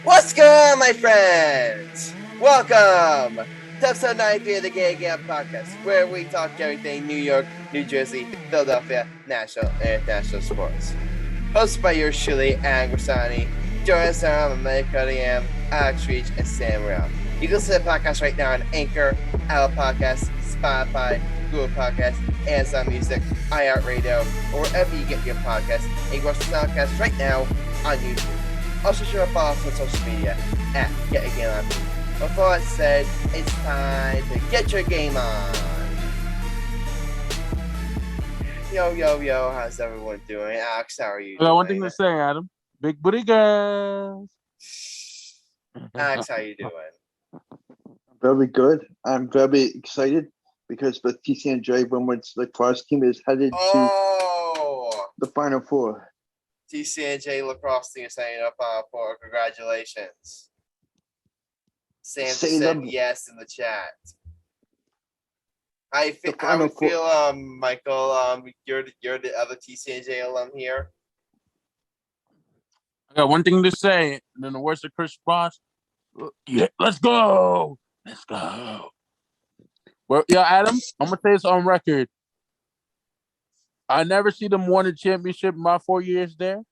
What's going on, my friends? Welcome to episode 93 of the Gay Game Podcast, where we talk everything New York, New Jersey, Philadelphia, national and international sports. Hosted by yours truly, Grassani. Join us on Cunningham, Alex Reich, and Sam Morell. You can listen to the podcast right now on Anchor, Apple Podcasts, Spotify, Google Podcasts, Amazon Music, iHeartRadio, or wherever you get your podcasts. And you can watch the soundcast right now on YouTube. Also, sure to follow us on social media at Get a Game On. With all that said, it's time to get your game on. Yo, how's everyone doing? Alex, how are you doing? I got one thing to say, Adam. Big booty girls. Alex, how you doing? Very good. I'm very excited because the TCNJ Women's Lacrosse team is headed to the Final Four. TCNJ Lacrosse team is heading up for congratulations. Sam said yes in the chat. How you feel, Michael? You're the other TCNJ alum here. I got one thing to say, and then the words of Chris Bosh. Yeah, let's go. Let's go. Well, yeah, Adam, I'm gonna say this on record. I never see them win a championship in my 4 years there.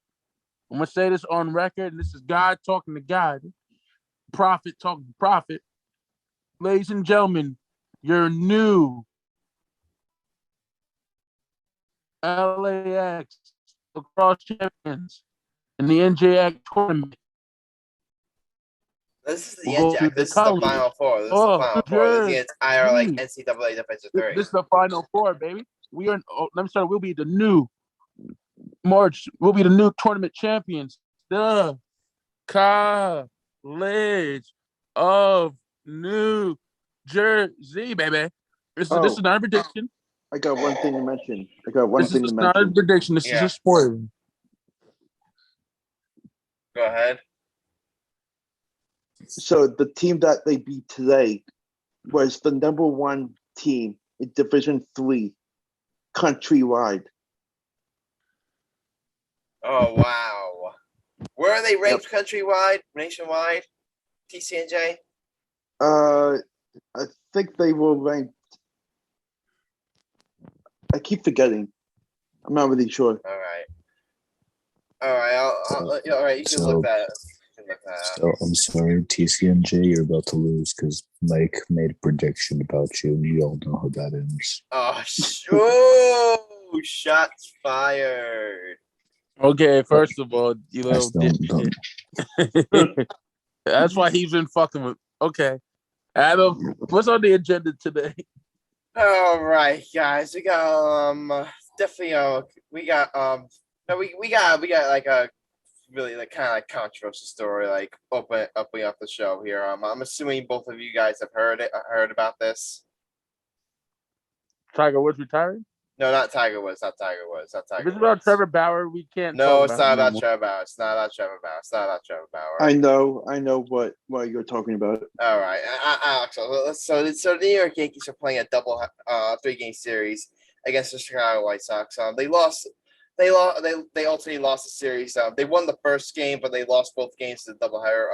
I'm gonna say this on record, and this is God talking to God, prophet talking to prophet. Ladies and gentlemen, your new LAX lacrosse champions in the NJX tournament. This is the NJX. This is the Final Four. This is the Final Four. This is IR like NCAA Defensive 3. This is the Final Four, baby. We are. Let me start. We'll be the new March. We'll be the new tournament champions. The College of New Jersey, baby. This is not a prediction. I got one thing to mention. This is not a prediction. This is a spoiler. Go ahead. So the team that they beat today was the number one team in Division 3 countrywide. Oh, wow. Where are they ranked countrywide, nationwide? TCNJ? I think they were ranked. I keep forgetting. I'm not really sure. All right. You can look that up. So I'm sorry, TCNJ, you're about to lose because Mike made a prediction about you, and you all know how that ends. Oh, shots fired. Okay, first of all, you know, that's why he's been fucking with. Okay, Adam, what's on the agenda today? All right, guys, we got definitely we got like a really like kind of like controversial story like opening up the show here. I'm assuming both of you guys have heard about this. Tiger Woods retiring? No, not Tiger Woods. If it's about Trevor Bauer, we can't. No, it's not about Trevor Bauer. It's not about Trevor Bauer. I know what you're talking about. All right, Alex. So the New York Yankees are playing a double 3-game series against the Chicago White Sox. They lost. They ultimately lost the series. They won the first game, but they lost both games to the doubleheader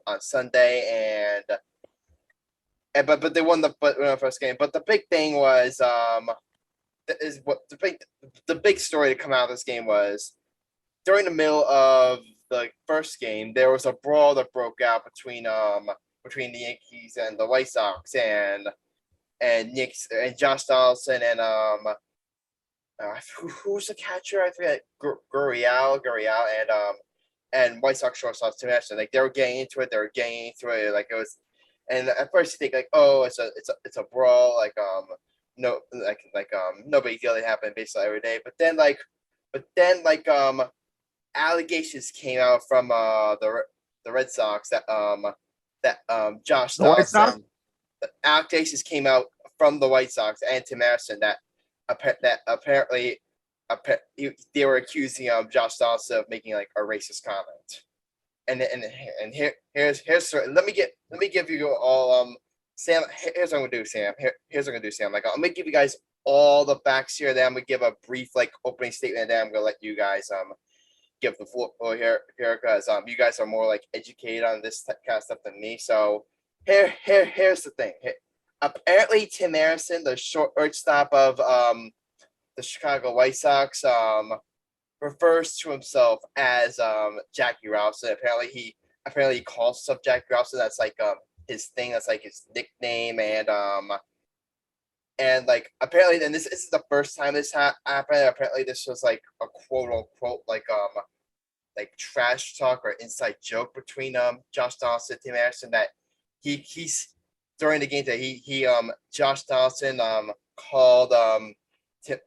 on Sunday, but they won the first game. But the big thing was the big story to come out of this game was during the middle of the first game there was a brawl that broke out between the Yankees and the White Sox and Josh Donaldson and who's the catcher? I forget. Gurriel and White Sox shortstop Tim Ashton. Like they were getting into it. Like it was, and at first you think like, oh, it's a brawl. Like no, no big deal. They happen basically every day. But then allegations came out from the Red Sox that Josh Donaldson. The allegations came out from the White Sox and Tim Ashton that apparently they were accusing Josh Donaldson of making like a racist comment, and here's let me give you all Sam. Here's what I'm gonna do, Sam. Here's what I'm gonna do, Sam. Like I'm gonna give you guys all the facts here. Then I'm gonna give a brief like opening statement, and then I'm gonna let you guys give the floor here because you guys are more like educated on this kind of stuff than me. So here's the thing. Apparently, Tim Anderson, the shortstop of the Chicago White Sox, refers to himself as Jackie Robinson. Apparently he calls himself Jackie Robinson. That's like his thing. That's like his nickname. And like apparently, then this is the first time this happened. Apparently, this was like a quote unquote like trash talk or inside joke between Josh Donaldson and Tim Anderson that he's during the game that he Josh Donaldson called Tim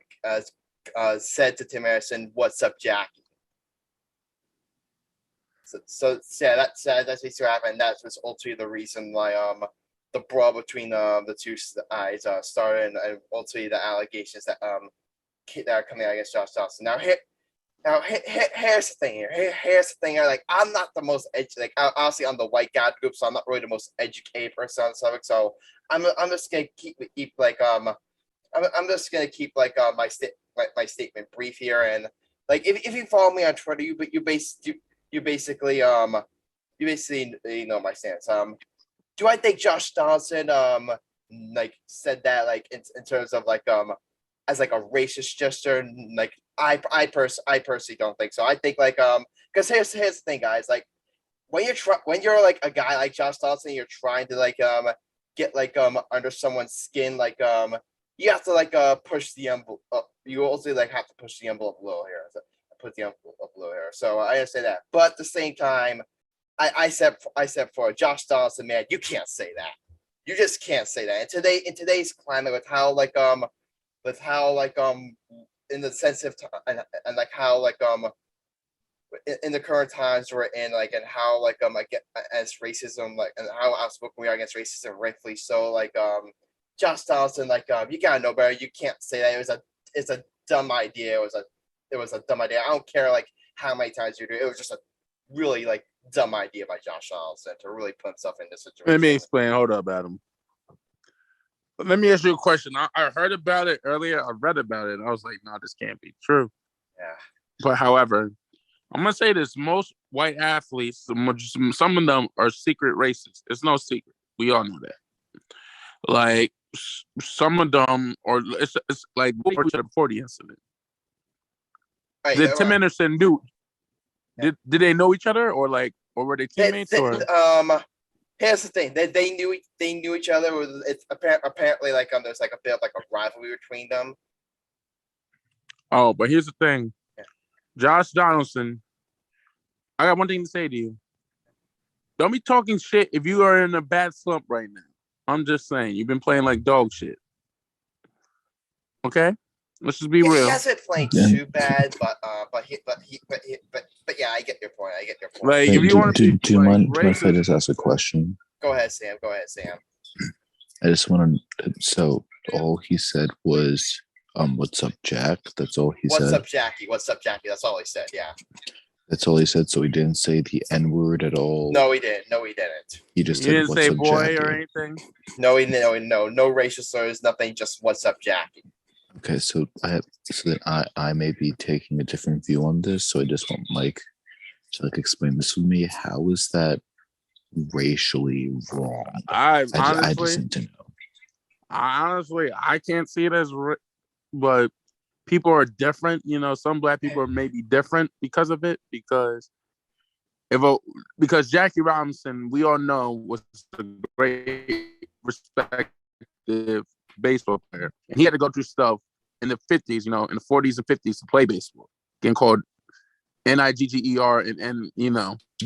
said to Tim Anderson, "What's up, Jackie?" So yeah, that's basically what happened. That was ultimately the reason why the brawl between the two sides started, and ultimately the allegations that are coming out against Josh Donaldson. Here's the thing here. Here's the thing here. Like, I'm not the most obviously I'm the white guy group, so I'm not really the most educated person on the subject. So I'm just gonna keep like I'm just gonna keep like my statement brief here. And like if you follow me on Twitter, you basically know my stance. Do I think Josh Donaldson like said that like in terms of like as like a racist gesture? Like I personally don't think so. I think like because here's the thing, guys. Like when you're like a guy like Josh Donaldson, you're trying to like get like under someone's skin, like you have to like push the envelope. You also like have to push the envelope a little here. So put the envelope a little here. So I understand that, but at the same time, I said for Josh Donaldson, man, you can't say that. You just can't say that. In today's climate, with how in the sensitive and like how like in the current times we're in, like, and how like as racism, like, and how outspoken we are against racism, rightfully so. Like Josh Donaldson, like you gotta know better. You can't say that. It's a dumb idea. It was a dumb idea. I don't care like how many times you do it. It was just a really like dumb idea by Josh Donaldson to really put himself in this situation. Let me explain. Hold up, Adam. Let me ask you a question. I heard about it earlier. I read about it. And I was like, no, this can't be true. Yeah. But however, I'm gonna say this: most white athletes, some of them are secret racists. It's no secret. We all know that. Like some of them, or it's like before the incident. Right, did Tim Anderson do? Did they know each other, or were they teammates? Here's the thing: they knew each other. It's apparently like there's like a bit of like a rivalry between them. Oh, but here's the thing, Josh Donaldson. I got one thing to say to you. Don't be talking shit if you are in a bad slump right now. I'm just saying, you've been playing like dog shit. Okay, let's just be real. He hasn't played too bad, but yeah, I get your point. Like, Hey, if you want to, do you mind if I just ask a question? Go ahead, Sam. I just want to. So all he said was, "What's up, Jack?" That's all he said. What's up, Jackie? What's up, Jackie? That's all he said. Yeah. That's all he said. So he didn't say the N-word at all. No, he didn't. He just didn't said, say "What's up, boy" Jackie?" or anything. No racial slurs, nothing. Just "What's up, Jackie?" Okay, so I may be taking a different view on this. So I just want Mike to explain this with me. How is that racially wrong? I just need to know. Honestly, I can't see it as, but people are different. You know, some black people are maybe different because of it. Because Jackie Robinson, we all know, was a great, respected baseball player, and he had to go through stuff in the 50s, in the 40s and 50s to play baseball, getting called Nigger and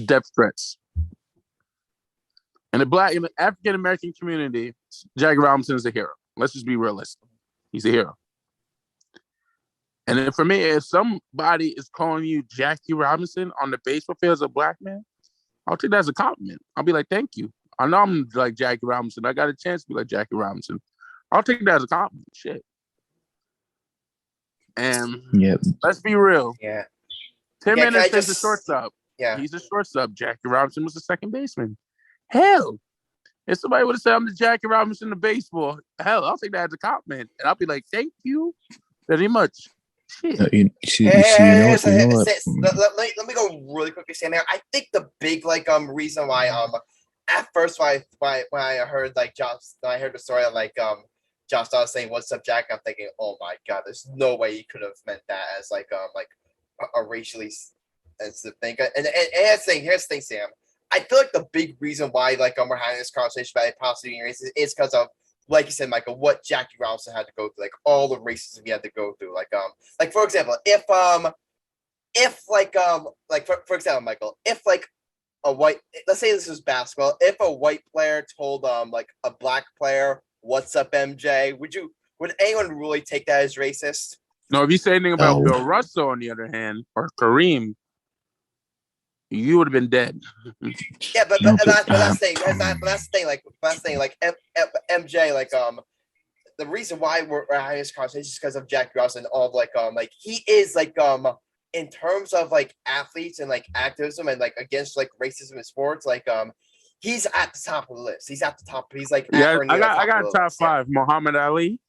death threats. In the African American community, Jackie Robinson is a hero. Let's just be realistic. He's a hero. And then for me, if somebody is calling you Jackie Robinson on the baseball field as a black man, I'll take that as a compliment. I'll be like, thank you. I know I'm like Jackie Robinson. I got a chance to be like Jackie Robinson. I'll take that as a compliment. Shit. And let's be real. Yeah. Tim Anderson's a shortstop. Yeah. He's a shortstop. Jackie Robinson was the second baseman. Hell, if somebody would have said I'm the Jackie Robinson of baseball, hell, I'll take that as a compliment. And I'll be like, thank you very much. No, you know what? Let me go really quickly, Sam. Here, I think the big reason why at first when I heard I heard the story of Josh Dobbs saying "What's up, Jack?" I'm thinking, oh my god, there's no way he could have meant that as a racially sensitive thing. And here's the thing, Sam. I feel like the big reason why we're having this conversation about it possibly being racist is because of, like you said, Michael, what Jackie Robinson had to go through, all the racism he had to go through. For example, for example, Michael, if a white, let's say this is basketball, if a white player told a black player, "What's up, MJ?" would anyone really take that as racist? No, if you say anything about Bill Russell, on the other hand, or Kareem, you would have been dead. Yeah, but that's the thing. That's the thing. MJ, the reason why we're having this conversation is because of Jackie Robinson and all of he is in terms of athletes and activism and against racism in sports, he's at the top of the list. He's at the top. He's I got top five. Yeah. Muhammad Ali,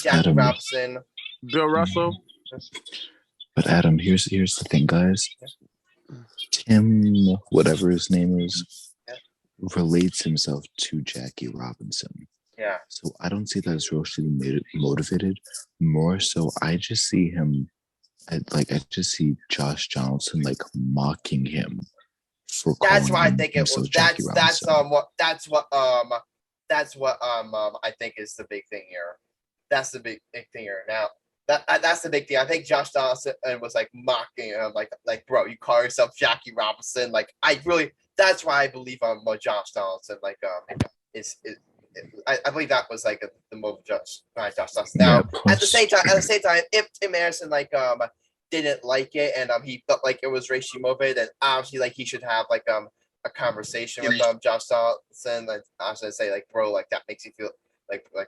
Jackie Robinson, Bill Russell. But Adam, here's the thing, guys. Tim, whatever his name is, relates himself to Jackie Robinson. Yeah. So I don't see that as racially motivated. More so, I just see him. I just see Josh Donaldson mocking him for. That's why I think it was. That's what I think is the big thing here. That's the big thing here. Now that's the big thing. I think Josh Donaldson was mocking him, bro, you call yourself Jackie Robinson. That's why I believe Josh Donaldson is. I believe that was the move Josh Donaldson. Now at the same time, if Tim Anderson didn't like it and he felt like it was racially motivated, then obviously he should have a conversation with Josh Donaldson. I should say bro, that makes you feel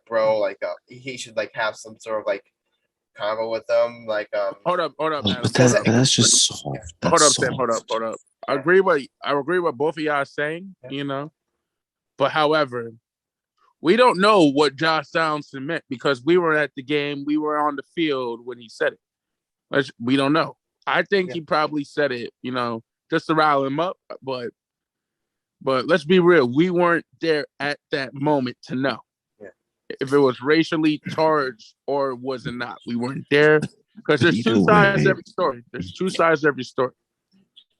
bro, he should have some sort of convo with them. Hold up, man. But that's just soft. Sam. Hold up. I agree with both of y'all are saying, but however, we don't know what Josh Donaldson meant because we were at the game, we were on the field when he said it. We don't know. I think he probably said it, just to rile him up. But let's be real, we weren't there at that moment to know if it was racially charged or was it not. We weren't there because there's two sides to every story. There's two sides to every story.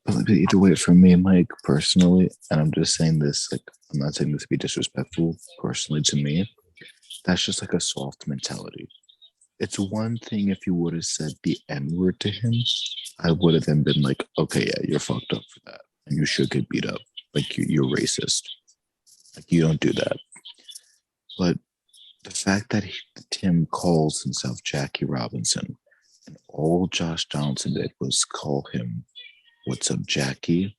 But either way, for me, Mike, personally, and I'm just saying this, I'm not saying this to be disrespectful, personally to me, that's just a soft mentality. It's one thing if you would have said the N-word to him, I would have then been okay, yeah, you're fucked up for that. And you should get beat up. You're racist. You don't do that. But the fact that Tim calls himself Jackie Robinson and all Josh Donaldson did was call him "What's up, Jackie?"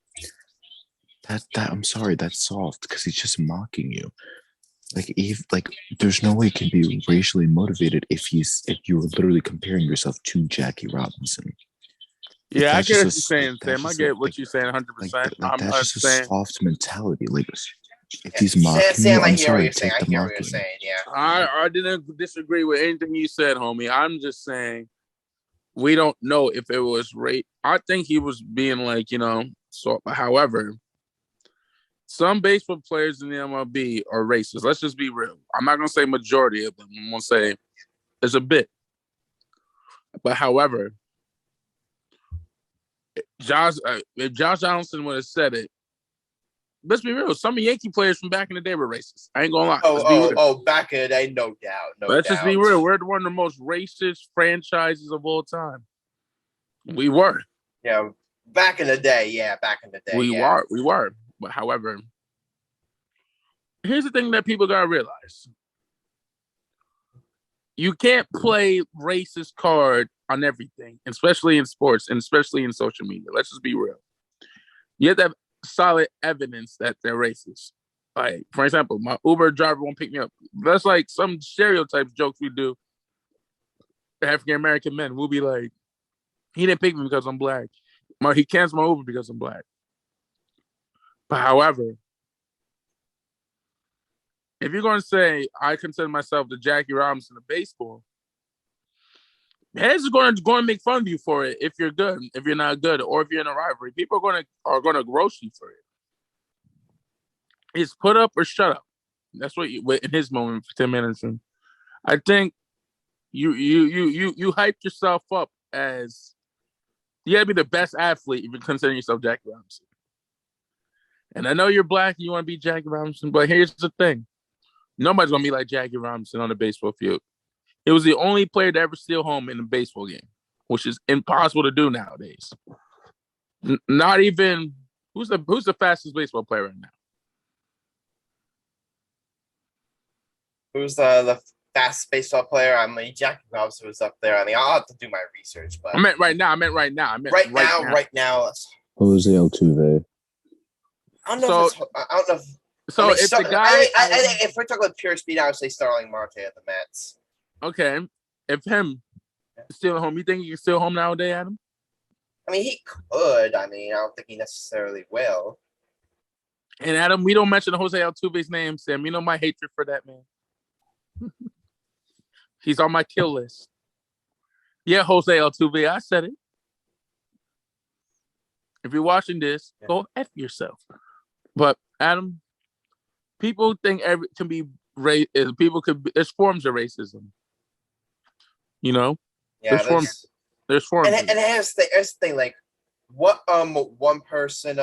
That I'm sorry, that's soft because he's just mocking you. There's no way it can be racially motivated if you're literally comparing yourself to Jackie Robinson. Yeah, I get what you're saying, Sam. I get what you're saying 100%. That's just a soft mentality. If he's mocking you, I'm sorry, take the mocking. I didn't disagree with anything you said, homie. I'm just saying we don't know if it was rape. I think he was being however, some baseball players in the MLB are racist. Let's just be real. I'm not going to say majority of them. I'm going to say there's a bit. But however, if Josh Donaldson would have said it, let's be real. Some of Yankee players from back in the day were racist. I ain't gonna lie. Back in the day, no doubt. Let's just be real. We're one of the most racist franchises of all time. We were. Yeah, back in the day. Yeah, back in the day. We were. But however, here's the thing that people gotta realize: you can't play racist card on everything, especially in sports and especially in social media. Let's just be real. You have to have solid evidence that they're racist. For example, my Uber driver won't pick me up. That's some stereotypes jokes we do. African American men will be like, he didn't pick me because I'm black. He canceled my Uber because I'm black. But however, if you're going to say I consider myself the Jackie Robinson of baseball, Heads are going to make fun of you for it if you're good, if you're not good, or if you're in a rivalry. People are going to roast you for it. It's put up or shut up. That's what in his moment for Tim Anderson. I think you hyped yourself up as you gotta be the best athlete if you're considering yourself Jackie Robinson. And I know you're black and you want to be Jackie Robinson, but here's the thing. Nobody's gonna be like Jackie Robinson on the baseball field. He was the only player to ever steal home in a baseball game, which is impossible to do nowadays. Not even who's the fastest baseball player right now? Who's the fastest baseball player? I mean, Jackie Robinson was up there. I mean, I'll have to do my research, but I meant right now. Right now. Jose Altuve. I don't know. If it's the guy. I think if we're talking about pure speed, I would say Starling Marte at the Mets. Okay, if him stealing home, you think he can steal home nowadays, Adam? I mean, he could. I mean, I don't think he necessarily will. And Adam, we don't mention Jose Altuve's name, Sam. You know my hatred for that man. He's on my kill list. Yeah, Jose Altuve, I said it. If you're watching this, go F yourself. But Adam, people think can be there's forms of racism. You know? Yeah, there's forms. And here's the thing, like what one person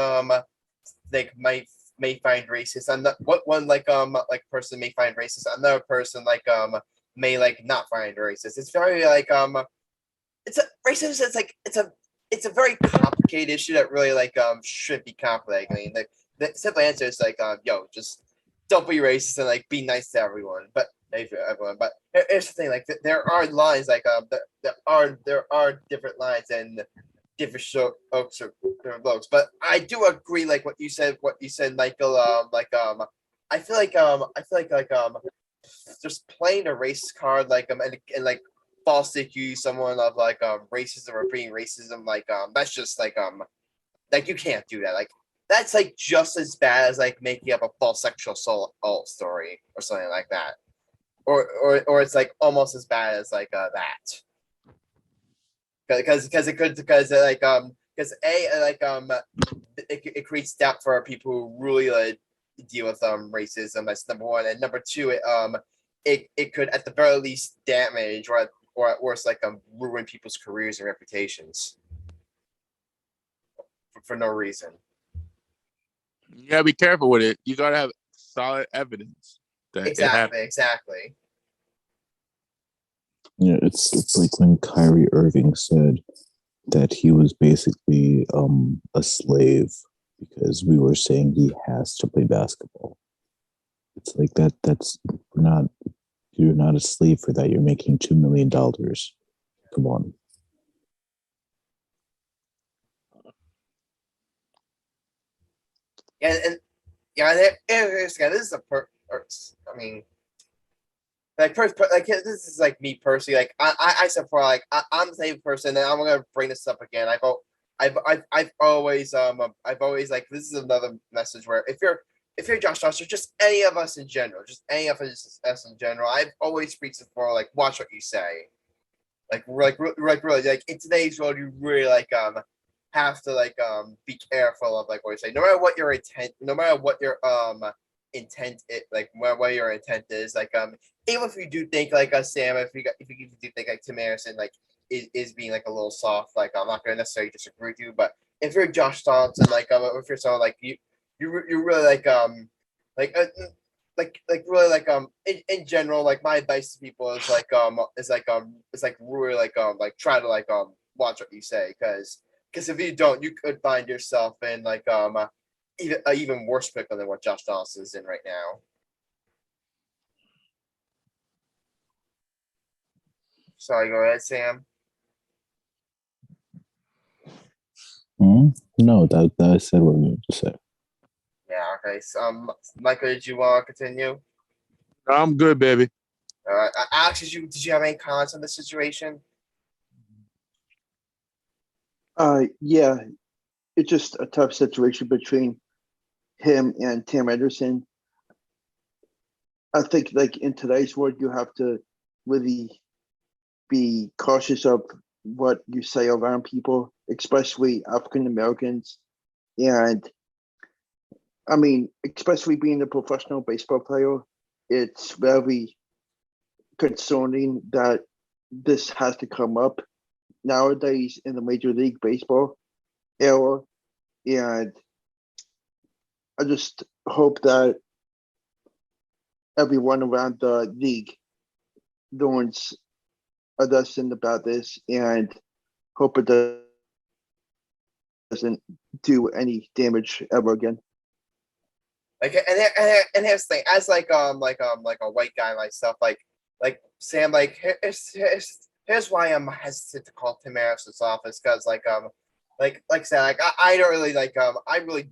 like may find racist, and what one like person may find racist, another person may not find racist. It's very racism. It's a very complicated issue that really should be complicated. I mean, the simple answer is just don't be racist and be nice to everyone. But here's the thing: there are lines there are different lines and different strokes or different blokes. But I do agree, what you said, Michael. I feel like just playing a racist card and falsely accuse someone of racism or being racism, that's just you can't do that. That's just as bad as making up a false sexual assault story or something like that. Or it's almost as bad as that. It creates doubt for people who really deal with racism. That's number one, and number two, it could at the very least damage or at worst ruin people's careers and reputations for no reason. You gotta be careful with it. You gotta have solid evidence that exactly. Yeah, it's like when Kyrie Irving said that he was basically a slave because we were saying he has to play basketball. It's like that's not, you're not a slave for that. You're making $2 million. Come on. This is I mean, this is me personally. I support. I'm the same person, and I'm gonna bring this up again. I've always this is another message where if you're Josh Johnson, just any of us in general, I've always preached for watch what you say. Really in today's world, you really have to be careful of what you say, no matter what your intent, what your intent is. Even if you do think Sam, if you do think Tim Anderson is being a little soft, I'm not gonna necessarily disagree with you, but if you're Josh Donaldson, if you're someone you really in general, my advice to people is really try to watch what you say, because if you don't, you could find yourself in even worse pickle than what Josh Donaldson is in right now. Sorry, go ahead, Sam. No, that I said what I needed to say. Yeah, okay. So, Michael, did you want to continue? I'm good, baby. All right. Alex, did you have any comments on the situation? Yeah, it's just a tough situation between him and Tim Anderson. I think in today's world, you have to really be cautious of what you say around people, especially African Americans. And I mean, especially being a professional baseball player, it's very concerning that this has to come up nowadays in the Major League Baseball era. And I just hope that everyone around the league learns a lesson about this and hope it doesn't do any damage ever again. Like, and here's the thing, as like a white guy myself, like Sam, like here's why I'm hesitant to call Tim Harrison's office, because like I said, like I don't really I really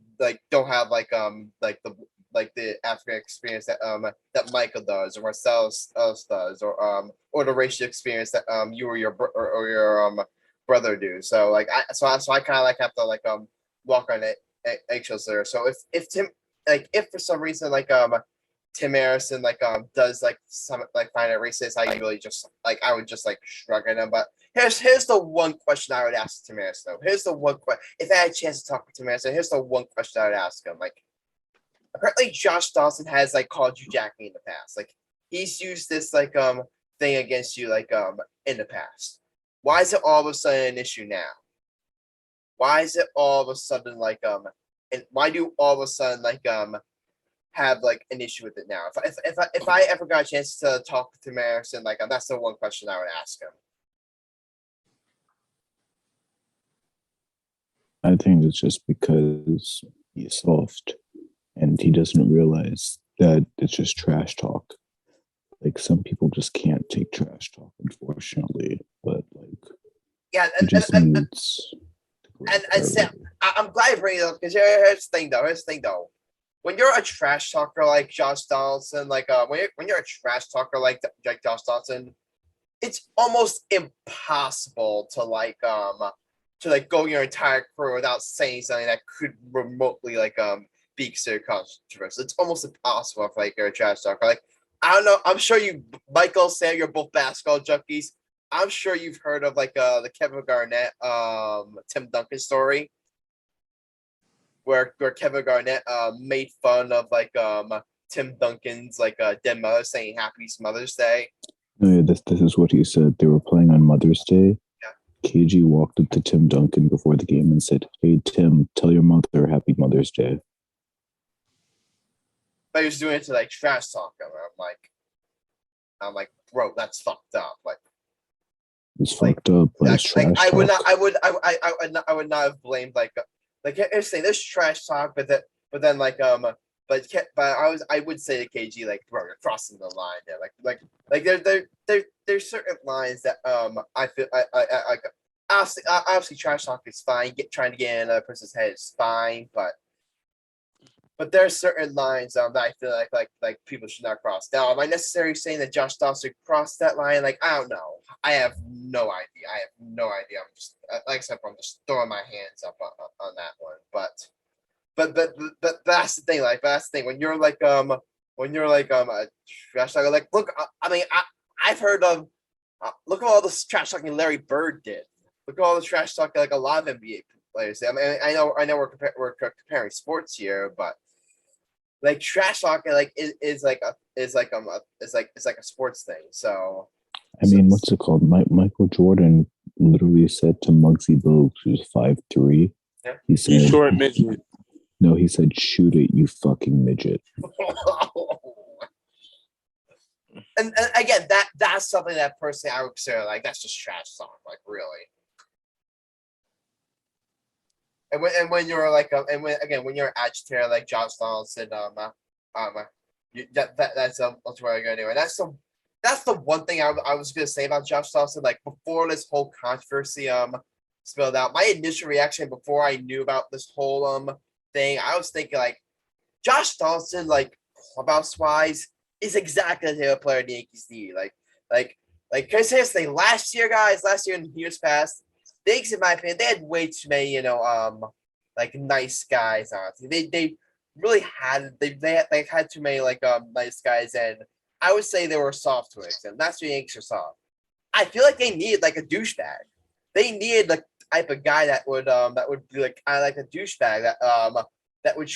don't have the African experience that Michael does, or Marcellus does, or the racial experience that you or your brother do. So like I kind of have to walk on eggshells there. So if Tim, if for some reason Tim Harrison does some find it racist, I really just I would just shrug at him. But here's the one question I would ask Tim Harrison though. Here's the one question, if I had a chance to talk to Tim Harrison, here's the one question I would ask him. Apparently Josh Donaldson has called you Jackie in the past. He's used this thing against you in the past. Why is it all of a sudden an issue now? Why is it all of a sudden and why do all of a sudden have an issue with it now? If I ever got a chance to talk to Tim Harrison, that's the one question I would ask him. I think it's just because he's soft and he doesn't realize that it's just trash talk. Some people just can't take trash talk, unfortunately. But yeah, he just needs. And Sam, I'm glad you bring it up, because here's the thing though. When you're a trash talker like Josh Donaldson, when you're a trash talker like Josh Donaldson, it's almost impossible to go your entire career without saying something that could remotely be considered controversial. It's almost impossible if you're a trash talker. I don't know. I'm sure you, Michael, Sam, you're both basketball junkies. I'm sure you've heard of the Kevin Garnett, Tim Duncan story, where Kevin Garnett made fun of Tim Duncan's dead mother, saying Happy Mother's Day. No, yeah, this is what he said. They were playing on Mother's Day. Yeah. KG walked up to Tim Duncan before the game and said, "Hey Tim, tell your mother Happy Mother's Day." But he was doing it to trash talk him. I'm like, bro, that's fucked up. It's fucked up, but it's trash I would talk. I would not have blamed here's saying there's trash talk, but I would say to KG bro, you're crossing the line there. There's certain lines that I feel I obviously trash talk is fine. Trying to get in another person's head is fine, but there are certain lines that I feel like people should not cross. Now, am I necessarily saying that Josh Donaldson crossed that line? I don't know. I have no idea. I'm just like I said, I'm just throwing my hands up on that one. But that's the thing. That's the thing. When you're a trash talker, look. I mean, I've heard of. Look at all this trash talking Larry Bird did. Look at all the trash talking a lot of NBA players. I mean, I know we're comparing sports here, but trash talking is a sports thing. So I mean, what's it called? Michael Jordan literally said to Muggsy Bogues, who's 5'3", yeah. He said, "You short midget." No, he said, "Shoot it, you fucking midget." and again, that's something that personally I would consider that's just trash talk, really. And when you're when you're an agitator like Josh Donaldson, that's what I'm gonna do. And that's the one thing I was gonna say about Josh Donaldson. Before this whole controversy spilled out, my initial reaction before I knew about this whole thing, I was thinking Josh Donaldson, clubhouse wise, is exactly the type of player the Yankees need. Because here's the thing, last year in years past, the Yankees, in my opinion, they had way too many, nice guys on it. They really had they had too many nice guys, and I would say they were soft twigs, and that's what the Yankees are soft. I feel like they needed like a douchebag. They needed the type of guy that would be like kind of like a douchebag that would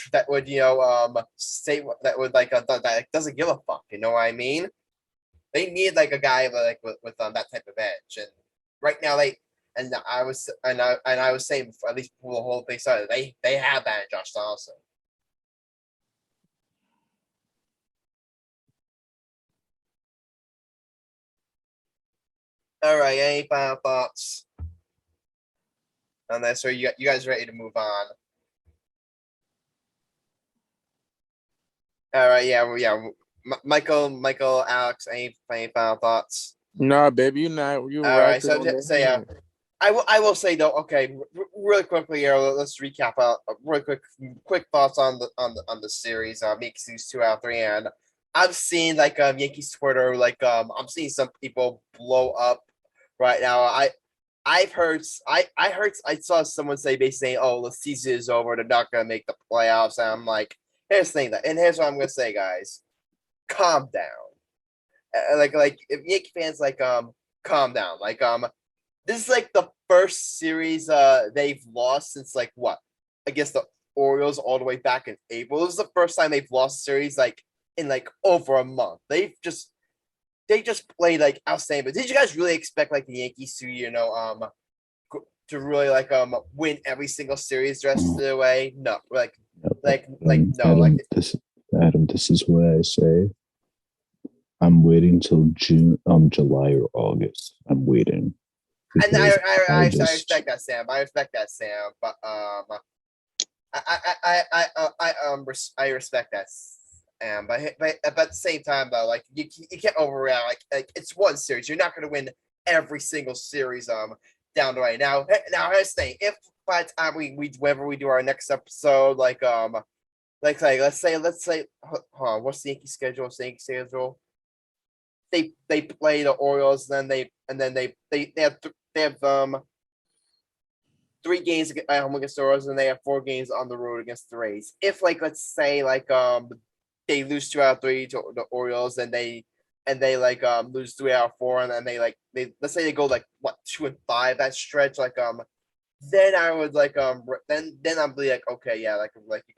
say that would that doesn't give a fuck. You know what I mean? They need like a guy like with that type of edge. And right now I was saying before, at least before the whole thing started, they have that in Josh Donaldson. All right, any final thoughts on this? Or you guys ready to move on? All right, yeah. Michael, Alex, any final thoughts? Nah, baby, you're All right, right. yeah. I will say though. Okay, really quickly here. Let's recap. Really quick thoughts on the series. Yankees 2 out of 3, and I'm seeing like Yankees Twitter. Like I'm seeing some people blow up right now. I saw someone say basically, "Oh, the season is over. They're not gonna make the playoffs." And I'm like, here's the thing, and here's what I'm gonna say, guys. Calm down. Like if Yankee fans calm down. This is like the first series they've lost since like what? I guess the Orioles all the way back in April. This is the first time they've lost a series like in like over a month. They just played like outstanding. But did you guys really expect like the Yankees to to really win every single series the rest of the way? No, no. Adam, this is what I say. I'm waiting till July or August. I'm waiting. And I respect that, Sam. But I respect that, Sam. But at the same time, though, like you can't overreact. Like it's one series. You're not going to win every single series down the way. Now here's the thing. If by the time whenever we do our next episode, let's say, what's the Yankee schedule? They play the Orioles, then they have 3 games at home against the Orioles, and they have 4 games on the road against the Rays. If let's say they lose 2 out of 3 to the Orioles, and they lose 3 out of 4, and then they let's say they go 2-5 that stretch, then I would then I'd be like, okay, yeah, you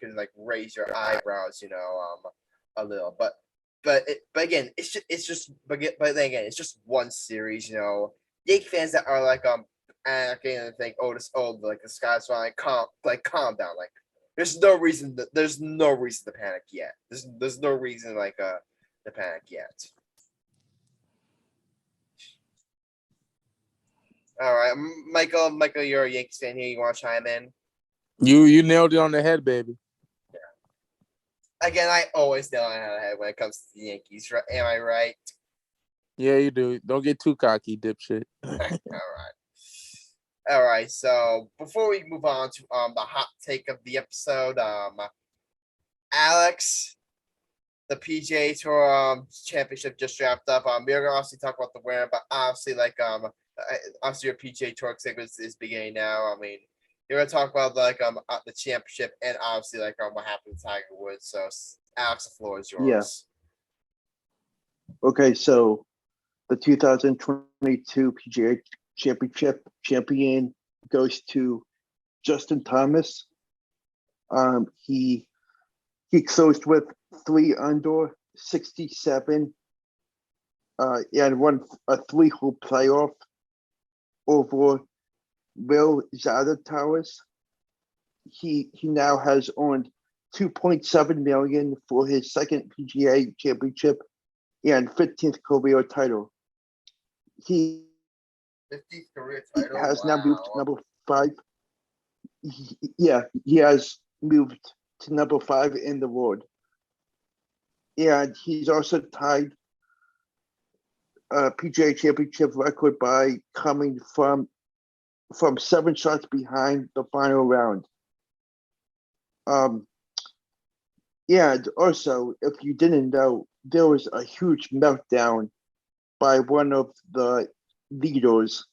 can raise your eyebrows, a little, but again, it's just one series, Yankee fans that are panicking and think, the sky's falling, calm down. There's no reason to panic yet. There's no reason to panic yet. All right, Michael, you're a Yankees fan here. You want to chime in? You nailed it on the head, baby. Again, I always nail it on the head when it comes to the Yankees. Am I right? Yeah, you do. Don't get too cocky, dipshit. All right. So before we move on to the hot take of the episode, Alex, the PGA Tour championship just wrapped up. We're gonna obviously talk about the winner, but obviously obviously your PGA Tour segment is beginning now. I mean, you're gonna talk about the championship and obviously what happened to Tiger Woods. So Alex, the floor is yours. Yeah. Okay, so the 2022 PGA Championship champion goes to Justin Thomas. He closed with 3 under 67 and won a 3-hole playoff over Will Zalatoris. He now has earned $2.7 million for his second PGA Championship and 15th career title. He 15th career title has now moved to number 5. He has moved to number 5 in the world, and he's also tied a PGA Championship record by coming from 7 shots behind the final round. And also, if you didn't know, there was a huge meltdown by one of the leaders.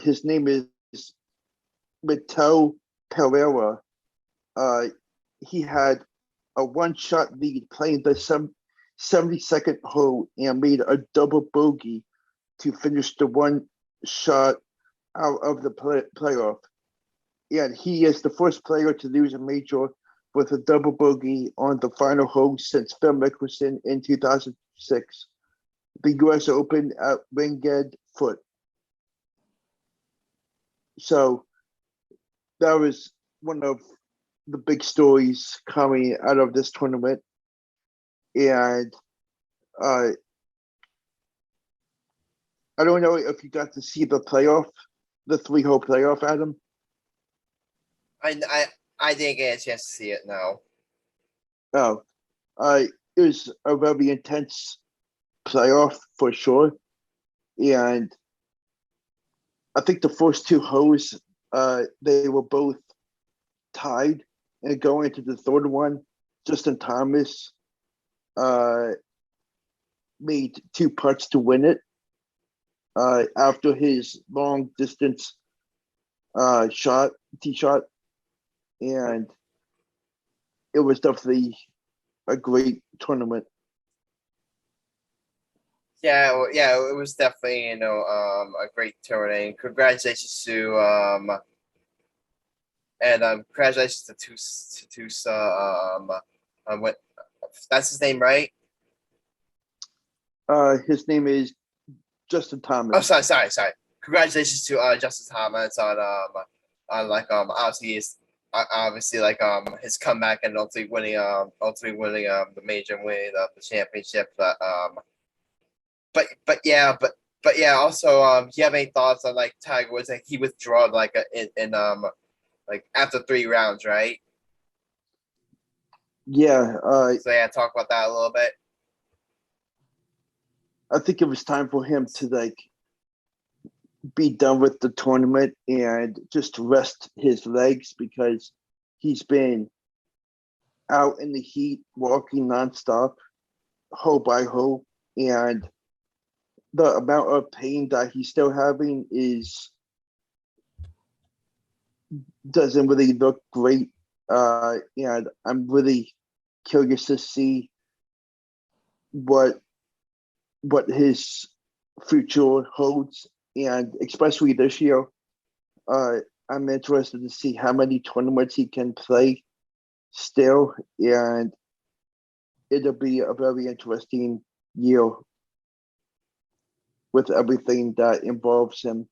His name is Mito Pereira. He had a 1-shot lead playing the 72nd hole and made a double bogey to finish the one shot out of the playoff. And he is the first player to lose a major with a double bogey on the final hole since Phil Mickelson in 2006. The U.S. Open at Winged Foot. So that was one of the big stories coming out of this tournament. And I don't know if you got to see the 3-hole playoff, Adam. I didn't get a chance to see it. No. Oh, it was a very intense playoff for sure, and I think the first 2 holes, they were both tied, and going into the third one, Justin Thomas made 2 putts to win it after his long distance tee shot, and it was definitely a great tournament. Yeah, it was definitely a great tournament. Congratulations to congratulations to what that's his name, right? His name is Justin Thomas. Oh, sorry. Congratulations to Justin Thomas on obviously his comeback and ultimately winning the major and winning the championship. But yeah. Also, do you have any thoughts on like Tiger Woods? Like he withdrew in after 3 rounds, right? Yeah. So yeah, talk about that a little bit. I think it was time for him to be done with the tournament and just rest his legs, because he's been out in the heat walking nonstop, hole by hole, and the amount of pain that he's still having doesn't really look great. And I'm really curious to see what his future holds, and especially this year, I'm interested to see how many tournaments he can play still, and it'll be a very interesting year with everything that involves him.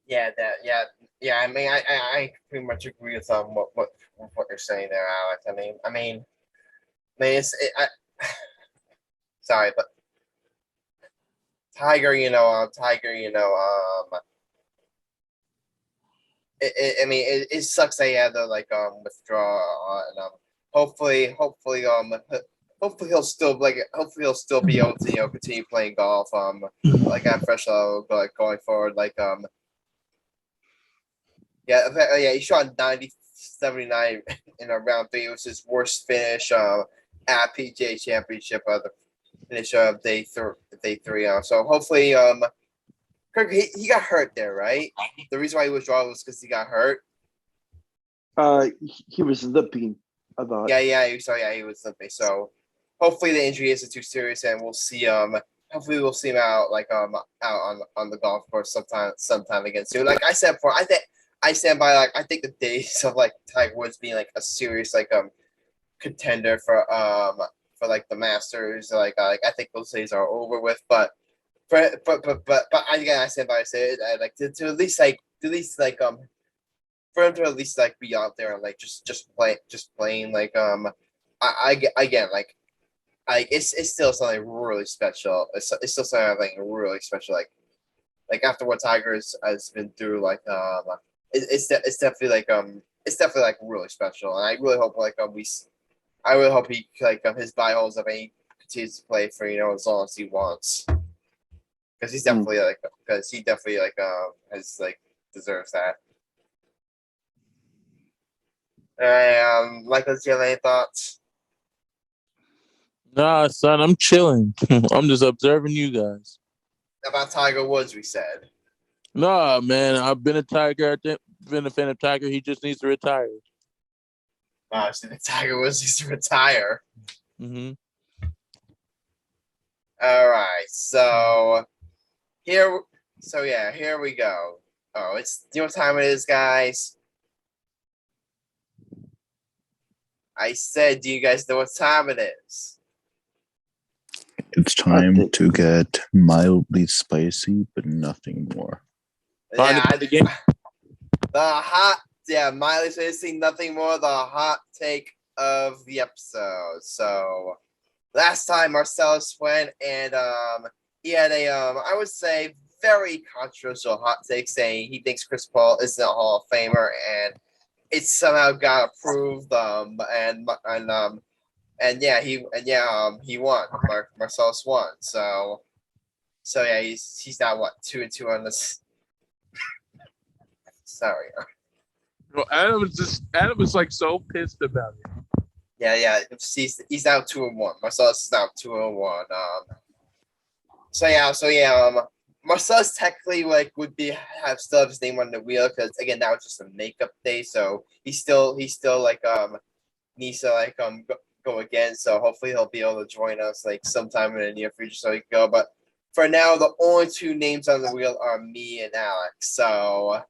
Yeah, I mean, I pretty much agree with what you're saying there, Alex. I mean, sorry, but Tiger, it sucks that he had to withdraw, and hopefully he'll still be able to continue playing golf at fresh level going forward he shot 79 in round 3. It was his worst finish at PGA Championship of the finish of day 3. So hopefully Kirk, he got hurt there, right? The reason why he withdrew was because he got hurt. He was limping a lot. Yeah, he was limping. So hopefully the injury isn't too serious, and we'll see hopefully we'll see him out out on the golf course sometime again soon. Like I said before, I stand by I think the days of Tiger Woods being a serious contender for the Masters, I think those days are over with. But again, I stand by it. I like to at least for him to at least be out there and just playing it's still something really special. It's still something really special. After what Tiger has been through, it's definitely really special. And I really hope I really hope he his buy holes if he continues to play for as long as he wants, because he's definitely has deserves that. Let's get any thoughts. Nah, son, I'm chilling. I'm just observing you guys. About Tiger Woods, we said. Nah, man, I've been a Tiger. Been a fan of Tiger. He just needs to retire. Wow, Tiger Woods needs to retire. Mm-hmm. All right, so here we go. Oh, it's you know what time it is, guys? I said, do you guys know what time it is? It's time to get mildly spicy, but nothing more. Miley's facing nothing more the hot take of the episode. So last time Marcellus went and he had a I would say very controversial hot take saying he thinks Chris Paul isn't a Hall of Famer, and it somehow got approved he won. Marcellus won. So yeah, he's now what 2-2 on this. Sorry. Well, Adam is like so pissed about it. Yeah. He's now 2-1. Marcellus is now 2-1. Marcellus technically would still have his name on the wheel because again that was just a makeup day, so he still needs to go again. So hopefully he'll be able to join us sometime in the near future so he can go. But for now, the only two names on the wheel are me and Alex. So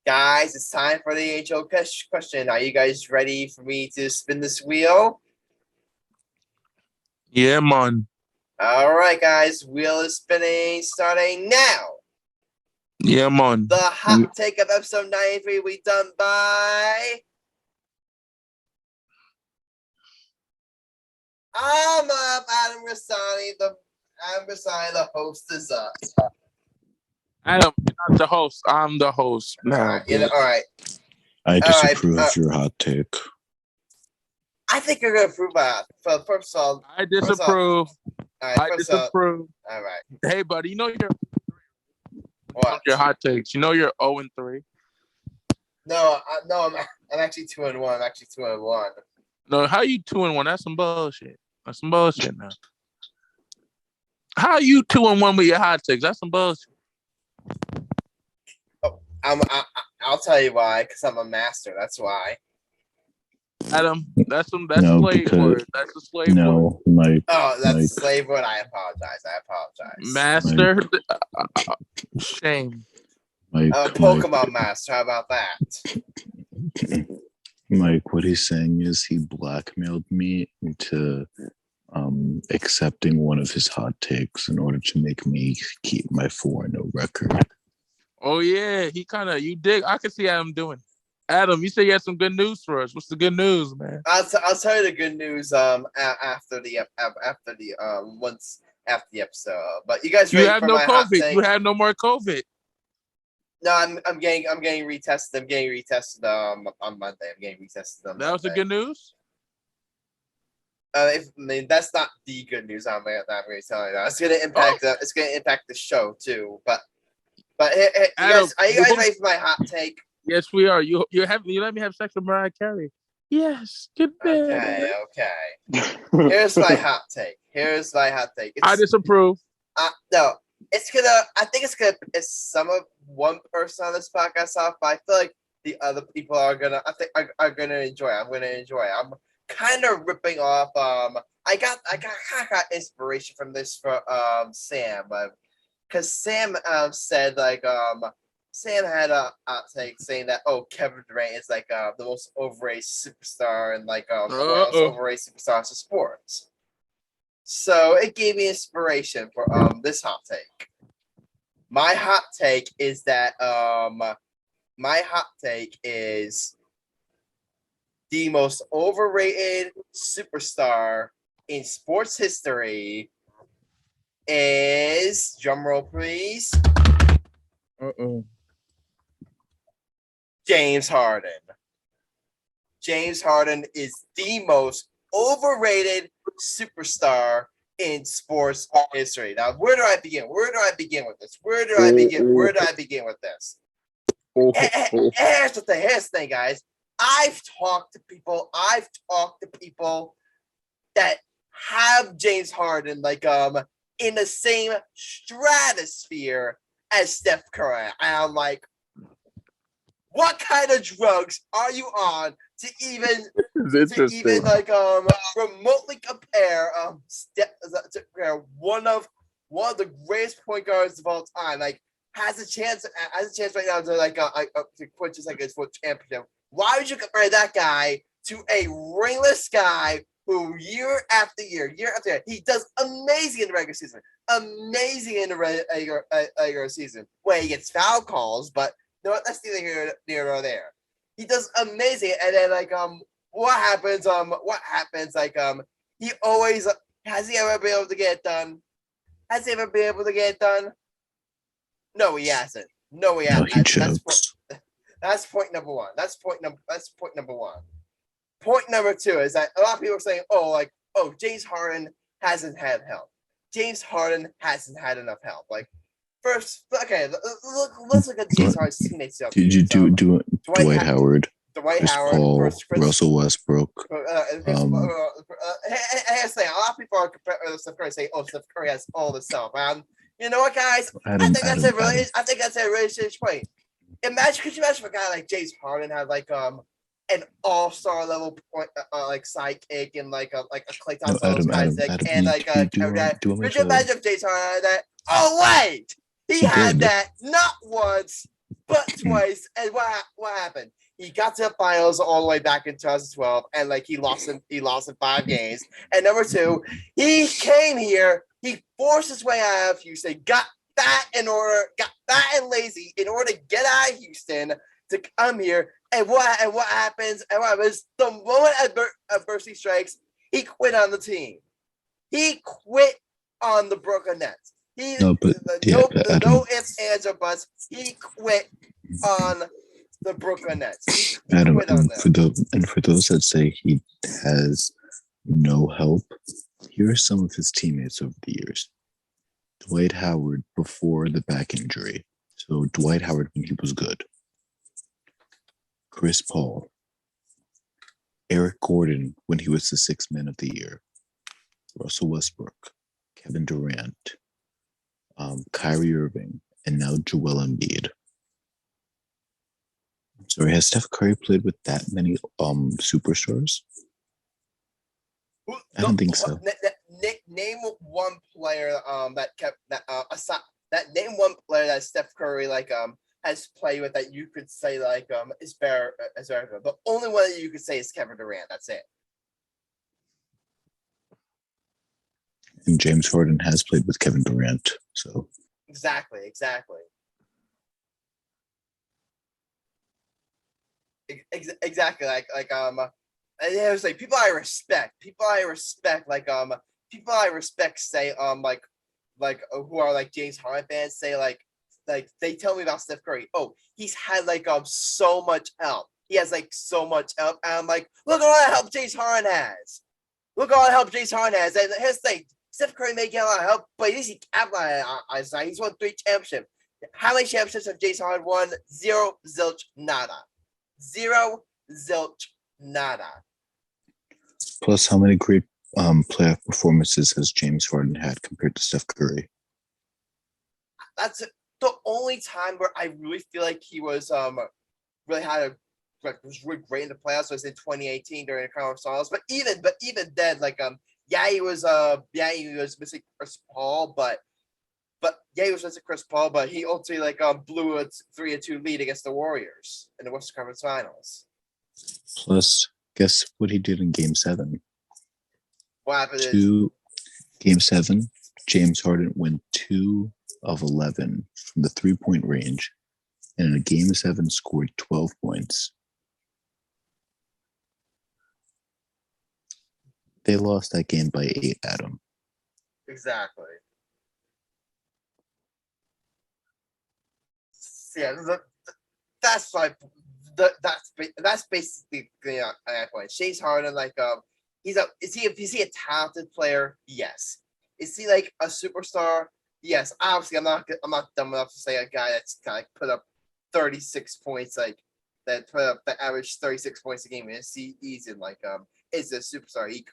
guys, it's time for the HO question. Are you guys ready for me to spin this wheel? Yeah, man. All right, guys. Wheel is spinning, starting now. Yeah, man. The hot take of episode 93 will be done by I'm up, Adam Grassani. The host is up. Adam, you're not the host. I'm the host now. All right. I disapprove your hot take. I think you're gonna approve that. First of all, I disapprove. I disapprove. All right. Hey, buddy, you know what? Your hot takes. You know you're 0-3. No, I'm actually 2-1. I'm actually 2-1. No, how you 2-1? That's some bullshit. That's some bullshit now. How you 2-1 with your hot takes? That's some bullshit. Oh, I'll tell you why. Because I'm a master. That's why. Adam, that's slave word. That's a slave word. Mike. Oh, that's a slave word. I apologize. Master, shame. Mike, Pokemon Master. How about that? Mike, what he's saying is he blackmailed me into accepting one of his hot takes in order to make me keep my 4-0 record. Oh yeah, you dig. I can see Adam doing. Adam, you said you had some good news for us. What's the good news, man? I'll tell you the good news after the episode. But you guys ready for my hot take? You have no more COVID. No, I'm getting retested. I'm getting retested on Monday. I'm getting retested on Monday. That was the good news? That's not the good news. I'm going to tell you that. It's going to impact it's going to impact the show too. But hey, Adam, are you guys ready for my hot take? Yes, we are. You let me have sex with Mariah Carey. Yes. Good day. Okay. Here's my hot take. I disapprove. No, I think it's gonna piss one person on this podcast off, but I feel like the other people are gonna enjoy it. I'm gonna enjoy it. I'm kind of ripping off. I got inspiration from this for Sam, because Sam said Sam had a take saying that Kevin Durant is the most overrated superstar and one of the most overrated stars of sports. So it gave me inspiration for this hot take. My hot take is that the most overrated superstar in sports history is, drumroll please, James Harden. James Harden is the most overrated superstar in sports history. Now, where do I begin? Where do I begin with this? Here's the thing, guys. I've talked to people that have James Harden in the same stratosphere as Steph Curry. And I'm like, what kind of drugs are you on to even It's interesting. remotely compare one of the greatest point guards of all time, like has a chance right now to to quit just like his foot championship. Why would you compare that guy to a ringless guy who year after year, he does amazing in the regular season, amazing in the regular season when he gets foul calls, but no, that's neither here nor there. He does amazing, and then what happens? He always has he ever been able to get it done? Has he ever been able to get it done? No, he hasn't. No, he hasn't. He chokes. That's point number one. That's point number one. Point number two is that a lot of people are saying, James Harden hasn't had help. James Harden hasn't had enough help. Like, first, okay, let's look at James Harden's teammates. Did you do Dwight Howard? Dwight Chris Howard, Paul, Russell Westbrook. I say, a lot of people are comparing Steph Curry, say, Steph Curry has all this stuff. You know what, guys? I think that's a really serious point. Could you imagine if a guy like James Harden had an all-star level point, sidekick and a Klay Thompson sidekick, and could you imagine if James Harden had that? Oh wait, he had that not once but twice. And what happened? He got to the finals all the way back in 2012, and he lost in 5 games. And number two, he came here, he forced his way out of Houston, got fat and lazy in order to get out of Houston to come here. And what happens? And what happens? The moment adversity strikes, he quit on the team. He quit on the Brooklyn Nets. No ifs, ands, or buts. He quit on the Brooklyn Nets. Adam, for those that say he has no help, here are some of his teammates over the years. Dwight Howard before the back injury. So Dwight Howard when he was good. Chris Paul. Eric Gordon when he was the 6th man of the year. Russell Westbrook. Kevin Durant. Kyrie Irving. And now Joel Embiid. Sorry, has Steph Curry played with that many superstars? I don't think so. Name one player name one player that Steph Curry has played with that you could say is better as well. The only one that you could say is Kevin Durant. That's it. And James Harden has played with Kevin Durant, so exactly. It was people I respect say who are James Harden fans say they tell me about Steph Curry. Oh, he's had so much help. He has so much help. And I'm like, look at all that help James Harden has. And here's the thing, Steph Curry may get a lot of help, but at least he capitalized. He's won 3 championships. How many championships have James Harden won? 0, zilch, nada. 0, zilch, nada. Plus, how many great playoff performances has James Harden had compared to Steph Curry? That's the only time where I really feel like he was was really great in the playoffs was in 2018 during the conference finals. But even then, he was missing Chris Paul, but he ultimately blew a 3-2 lead against the Warriors in the Western Conference Finals. Plus, guess what he did in Game 7? What happened? Game 7, James Harden went 2 of 11 from the 3-point range, and in a Game 7 scored 12 points. They lost that game by 8, Adam. Exactly. Yeah, that's basically my point. James Harden, is he a talented player? Yes. Is he a superstar? Yes. Obviously, I'm not dumb enough to say a guy that's put up 36 points, that average 36 points a game in a season, is a superstar. He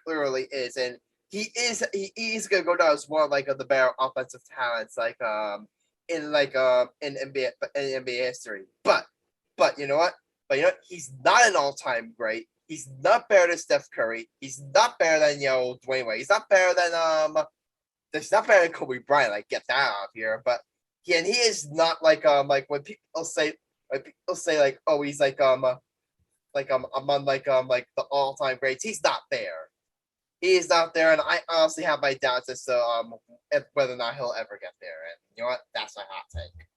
clearly is, and he is gonna go down as one of the better offensive talents in NBA history. But But you know what? He's not an all-time great. He's not better than Steph Curry. He's not better than Dwayne Wade. He's not better than He's not better than Kobe Bryant. Like, get that out of here. But he is not like when people say like, oh, he's like among like the all-time greats. He's not there. He is not there, and I honestly have my doubts as to whether or not he'll ever get there. And you know what? That's my hot take.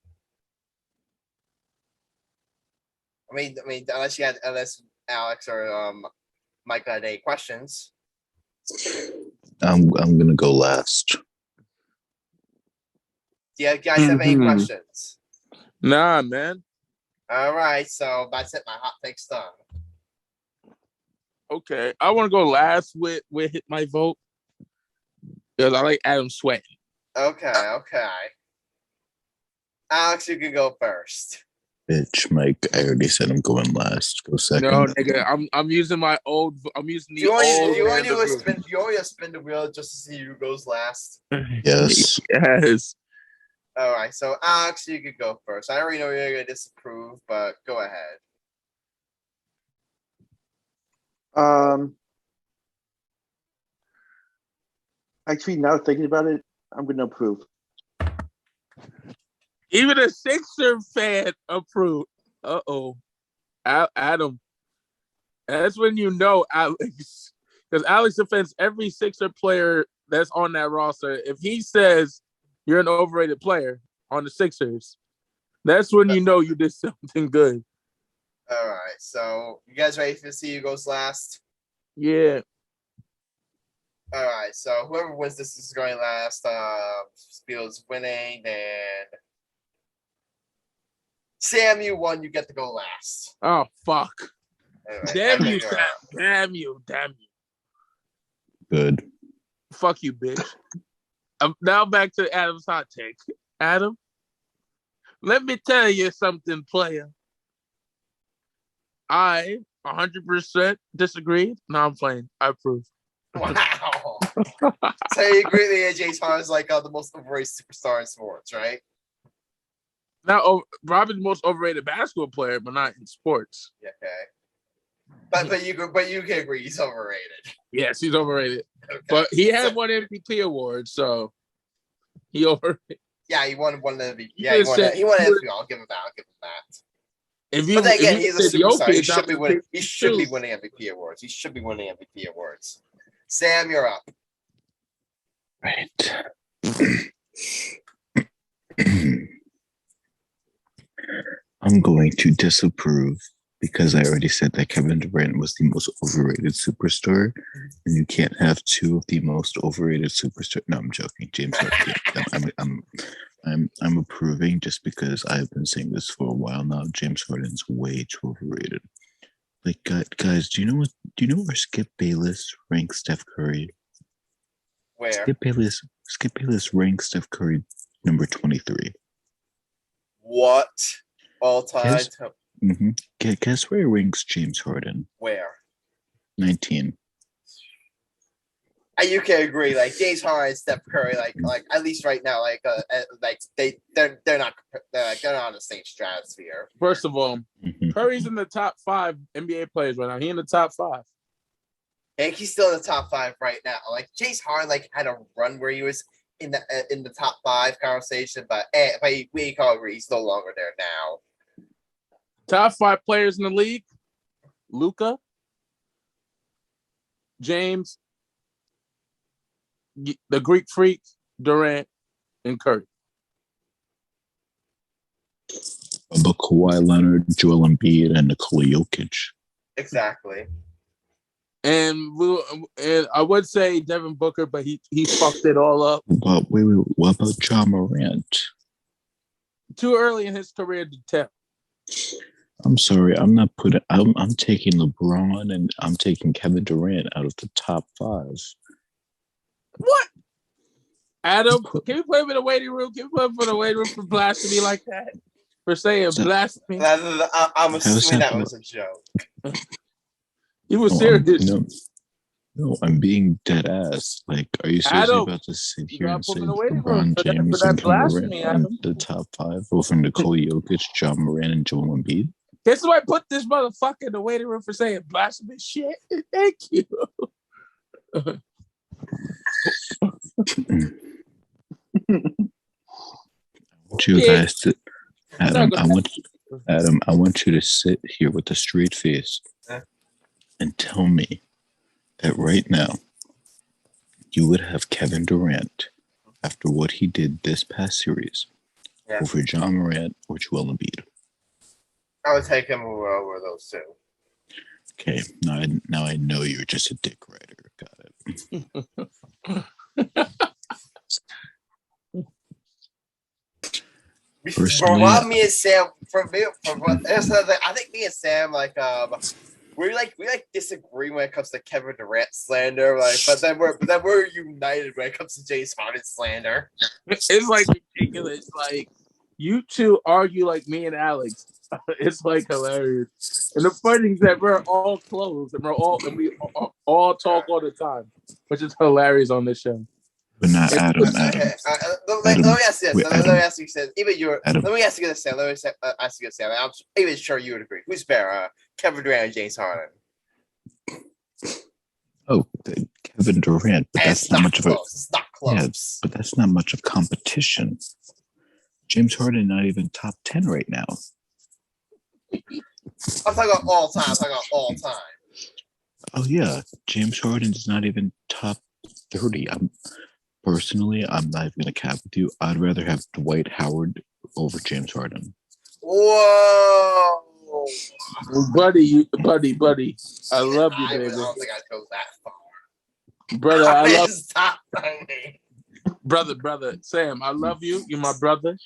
I mean, unless Alex or Mike had any questions. I'm gonna go last. Do you guys have any questions? Nah, man. All right, so that's it. My hot take's done. Okay, I want to go last with my vote because I like Adam sweating. Okay. Alex, you can go first. Bitch, Mike, I already said I'm going last. Go second. No, nigga, I'm using my old. I'm using the You old. You want to spin the wheel just to see who goes last? Yes. Yes. All right, so Alex, you could go first. I already know you're gonna disapprove, but go ahead. Actually, now thinking about it, I'm going to approve. Even a Sixer fan approved. Adam. That's when you know Alex, because Alex defends every Sixer player that's on that roster. If he says you're an overrated player on the Sixers, that's when you know you did something good. All right, so you guys ready to see who goes last? Yeah. All right, so whoever wins this is going last. Spiel's winning, then Sam, you won. You get to go last. Oh fuck! Anyway, Damn you, Sam! Damn you! Good. Fuck you, bitch. Now back to Adam's hot take. Adam, let me tell you something, player. I 100% disagreed. No, I'm playing. I approve. Wow. So you agree that James Harden is like the most overrated superstar in sports, right? Now, probably the most overrated basketball player, but not in sports. Okay. But you can agree he's overrated. Yes, he's overrated. Okay. But he had one MVP award, so he overrated. Yeah, he won MVP. Yeah, he won MVP. I'll give him that. But then again, he's a superstar. He should be winning. He should be winning MVP awards. Sam, you're up. Right. I'm going to disapprove because I already said that Kevin Durant was the most overrated superstar, and you can't have two of the most overrated superstars. No, I'm joking. James Harden. I'm approving just because I've been saying this for a while now. James Harden's way too overrated. Like, guys, do you know where Skip Bayless ranks Steph Curry? Where? Skip Bayless ranks Steph Curry number 23. What? All time? Guess where he ranks James Harden? Where? 19. You can agree, like James Harden and Steph Curry, like at least right now, they're not on the same stratosphere. First of all, Curry's in the top 5 NBA players right now. He in the top 5. And he's still in the top 5 right now. Like James Harden, had a run where he was in the top 5 conversation, but we can agree he's no longer there now. Top 5 players in the league: Luka, James, the Greek Freak, Durant, and Curry. About Kawhi Leonard, Joel Embiid, and Nikola Jokic. Exactly. And I would say Devin Booker, but he fucked it all up. But wait, what about John Morant? Too early in his career to tell. I'm sorry, I'm taking LeBron and I'm taking Kevin Durant out of the top 5. What? Adam, can we put him in the waiting room? Can we put him in the waiting room for blasphemy like that? For saying blasphemy? I'm assuming that was a joke. He was serious. No, I'm being dead ass. Like, are you seriously about to sit here and say LeBron James and Kevin Durant are the top 5 over Nikola Jokic, John Morant, and Joel Embiid? Can somebody put this motherfucker in the waiting room for saying blasphemous shit? Thank you. I want you guys to Adam, I want you to sit here with a straight face and tell me that right now you would have Kevin Durant after what he did this past series over John Morant or Joel Embiid. I would take him over those two. Okay, now I know you're just a dick writer. Got it. From me and Sam, I think me and Sam we disagree when it comes to Kevin Durant slander, but then we're united when it comes to James Harden slander. It's like ridiculous. Like you two argue like me and Alex. It's like hilarious. And the funny thing is that we're all close and we all talk all the time, which is hilarious on this show. But not Adam. Let me ask you this. Let me ask you this. Let me ask you this, Sam. I'm even sure you would agree. Who's better, Kevin Durant or James Harden? Oh, Kevin Durant. But that's not much close. of a. It's not close. Yeah, but that's not much of competition. James Harden not even top 10 right now. I'm talking about all time. Oh yeah, James Harden is not even top 30. Personally, I'm not even gonna cap with you. I'd rather have Dwight Howard over James Harden. Whoa, buddy. I love you, baby. I don't think I'd go that far, brother. I love stop me, brother. Sam, I love you. You're my brother,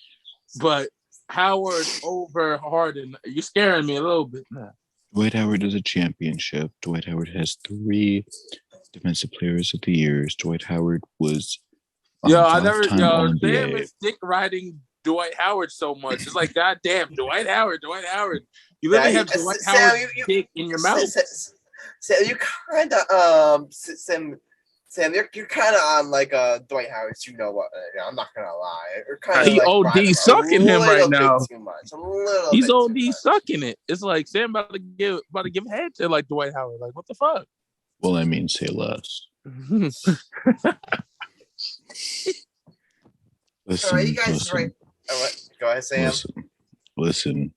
but Howard over Harden. You're scaring me a little bit now. Dwight Howard is a championship. Dwight Howard has 3 Defensive Players of the Years. Dwight Howard was Sam is dick riding Dwight Howard so much. It's like, goddamn, Dwight Howard. You literally have Dwight Howard's dick in your mouth. Sam, you kind of Sam, you're kind of on like Dwight Howard. You know what? I'm not gonna lie. You're kind of he OD sucking him right now. Too much. A little. He's OD sucking it. It's like Sam about to give head to like Dwight Howard. Like, what the fuck? Well, I mean, say less. Listen, you guys right. Go ahead, Sam. Listen.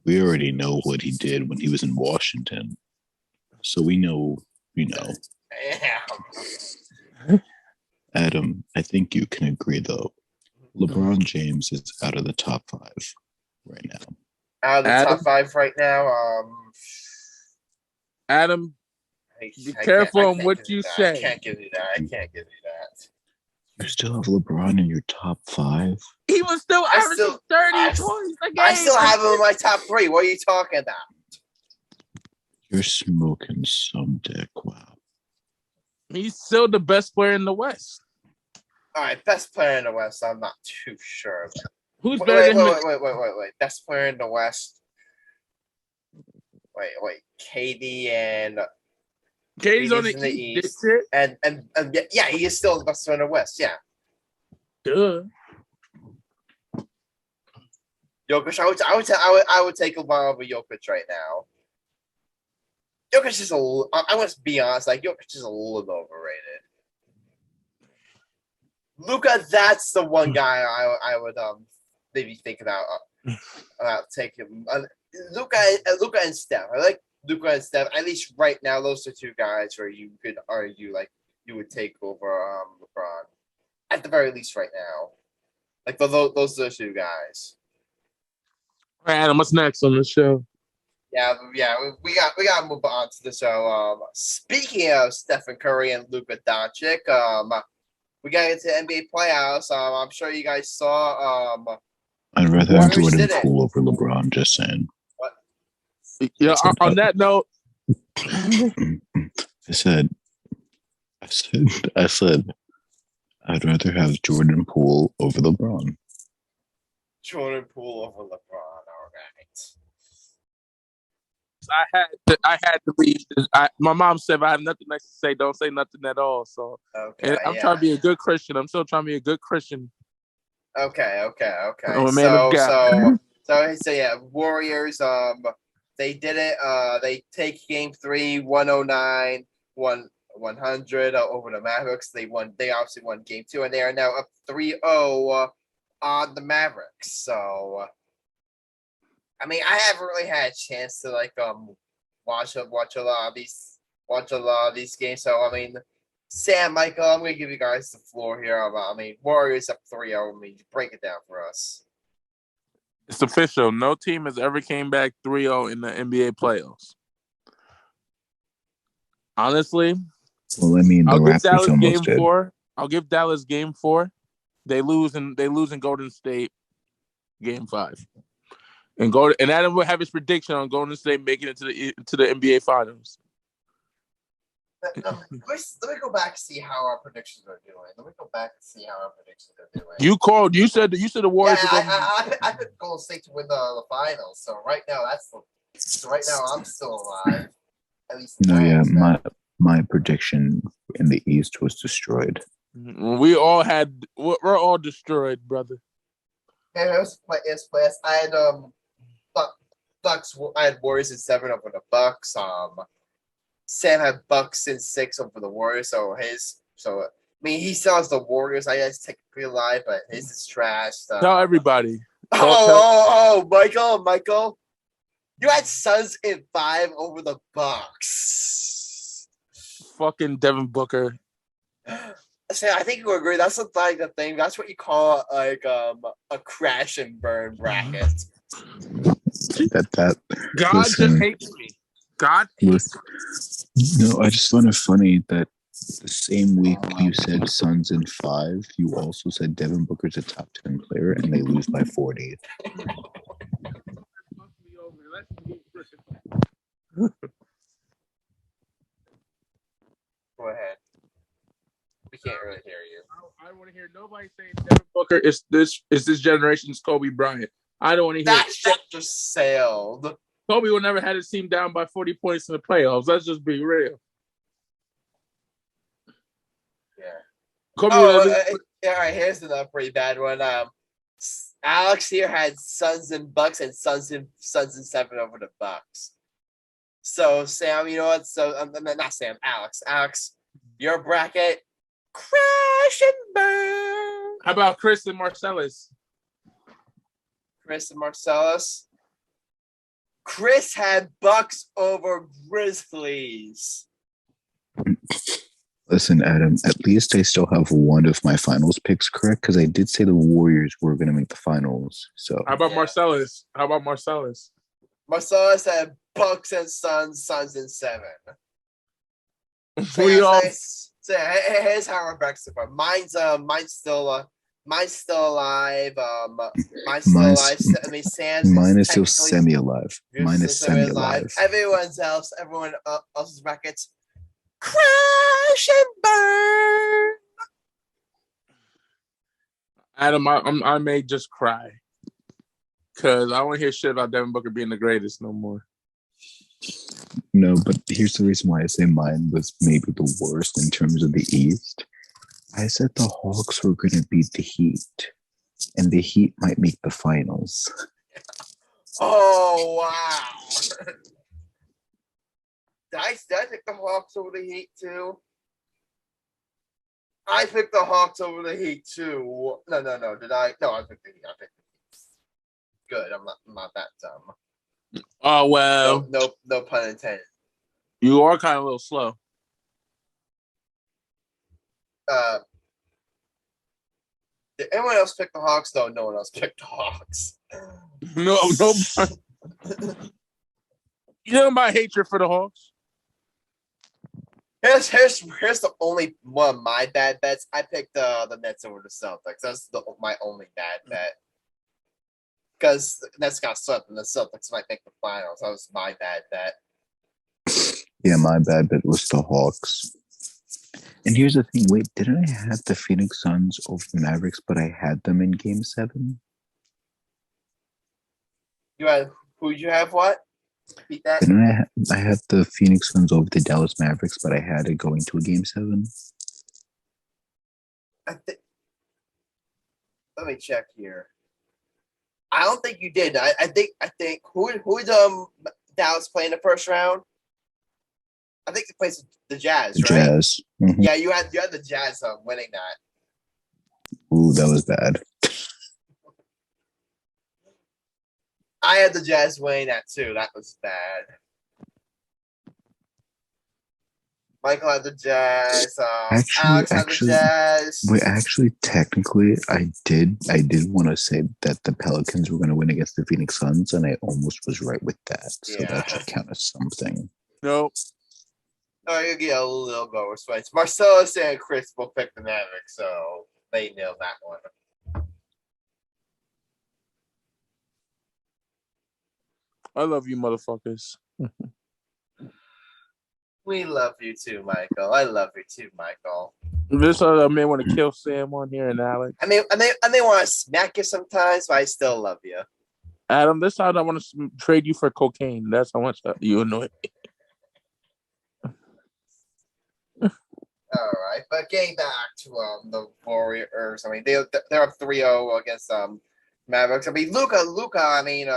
We already know what he did when he was in Washington, so we know. Yeah. Adam, I think you can agree though. LeBron James is out of the top 5 right now. Out of the top 5 right now. Adam, be careful on what you say. I can't give you that. You still have LeBron in your top 5? He was still averaging 30 points a game. I still have him in my top 3. What are you talking about? You're smoking some dick. Wow. He's still the best player in the West. All right, best player in the West. I'm not too sure about. Who's better than him? Wait. Best player in the West. Wait. KD's on the East. And yeah, he is still the best player in the West. Yeah. Duh. Jokic, I would take LeBron over Jokic right now. Jokic is I want to be honest, like Jokic is a little overrated. Luka, that's the one guy I would maybe think about taking. Luka and Steph. I like Luka and Steph. At least right now, those are 2 guys where you could argue like you would take over LeBron. At the very least, right now, like those are 2 guys. All right, Adam, what's next on the show? Yeah, we got to move on to the show. Speaking of Stephen Curry and Luka Doncic, we got into NBA playoffs. I'm sure you guys saw. I'd rather have Jordan Poole over LeBron. Just saying. What? Yeah. On that note, I said, I'd rather have Jordan Poole over LeBron. Jordan Poole over LeBron. All right. I had to leave. My mom said if I have nothing nice to say, don't say nothing at all. So okay, I'm trying to be a good Christian. I'm still trying to be a good Christian. Okay. I'm a man of God. So yeah, Warriors. They did it. They take Game 3, 109, 100 over the Mavericks. They won. They obviously won Game 2, and they are now up 3-0 on the Mavericks. So, I mean, I haven't really had a chance to watch a lot of these games. So, I mean, Sam, Michael, I'm going to give you guys the floor here. Warriors up 3-0. I mean, break it down for us. It's official. No team has ever came back 3-0 in the NBA playoffs. Honestly, well, I mean, the I'll give Raptors Dallas almost Game did. 4. I'll give Dallas Game 4. They lose in Golden State Game 5. And Adam will have his prediction on Golden State making it to the NBA Finals. Let me go back and see how our predictions are doing. You said the Warriors. Yeah, I picked Golden State to win the finals. So right now I'm still alive. At least No, yeah, my prediction in the East was destroyed. We're all destroyed, brother. Yeah, it was place. I had Bucks. I had Warriors in 7 over the Bucks. Sam had Bucks in 6 over the Warriors. He still has the Warriors. I guess technically alive, but his is trashed. Tell everybody. Michael, you had Suns in 5 over the Bucks. Fucking Devin Booker. Sam, I think you agree. That's the thing. That's what you call a crash and burn bracket. That God listen, just hates me. God hates me. No, I just find it funny that the same week you said Suns in 5, you also said Devin Booker's a top 10 player and they lose by 40. Go ahead. We can't really hear you. I don't want to hear nobody saying Devin Booker is this generation's Kobe Bryant. I don't want to hear that ship just sailed. Kobe will never had his team down by 40 points in the playoffs. Let's just be real. Yeah. Kobe all right, here's another pretty bad one. Alex here had Suns and Bucks and Suns and 7 over the Bucks. So Sam, you know what? So not Sam, Alex, your bracket, crash and burn. How about Chris and Marcellus? Chris had Bucks over Grizzlies. Listen, Adam, at least I still have one of my finals picks correct because I did say the Warriors were going to make the finals. So how about Marcellus? Marcellus had Bucks and Suns and 7. So here's how our backs are. Mine's still alive. Mine's still alive. Sam's mine is still semi-alive. Mine is semi-alive. Everyone else's brackets, crash and burn. Adam, I may just cry because I don't want to hear shit about Devin Booker being the greatest no more. No, but here's the reason why I say mine was maybe the worst in terms of the East. I said the Hawks were going to beat the Heat, and the Heat might make the finals. Oh, wow. Did I pick the Hawks over the Heat, too? I picked the Hawks over the Heat, too. No. Did I? No, I picked the Heat. Good. I'm not that dumb. Oh, well. No pun intended. You are kind of a little slow. Did anyone else pick the Hawks? No one else picked the Hawks. No. You know my hatred for the Hawks? Here's the only one of my bad bets. I picked the Nets over the Celtics. That's my only bad bet. Because the Nets got swept and the Celtics might make the finals. That was my bad bet. Yeah, my bad bet was the Hawks. And here's the thing. Wait, didn't I have the Phoenix Suns over the Mavericks, but I had them in Game 7? Who'd you have what? Repeat that? Didn't I had the Phoenix Suns over the Dallas Mavericks, but I had it going to a Game 7? Let me check here. I don't think you did. I think who's Dallas playing the first round? I think they played the Jazz, right? Jazz. Mm-hmm. Yeah, you had the Jazz winning that. Ooh, that was bad. I had the Jazz winning that too. That was bad. Michael had the Jazz. Alex had the Jazz. Wait, actually, technically, I did want to say that the Pelicans were going to win against the Phoenix Suns, and I almost was right with that. So that should count as something. Nope. Oh, you get a little go response. Marcellus and Chris will pick the Mavericks, so they nailed that one. I love you, motherfuckers. We love you too, Michael. I love you too, Michael. This other man want to kill Sam on here and Alex. I may want to smack you sometimes, but I still love you. Adam, this time I want to trade you for cocaine. That's how much you annoy me. All right, but getting back to the Warriors. I mean, they're up 3-0 against Mavericks. I mean, Luka. I mean,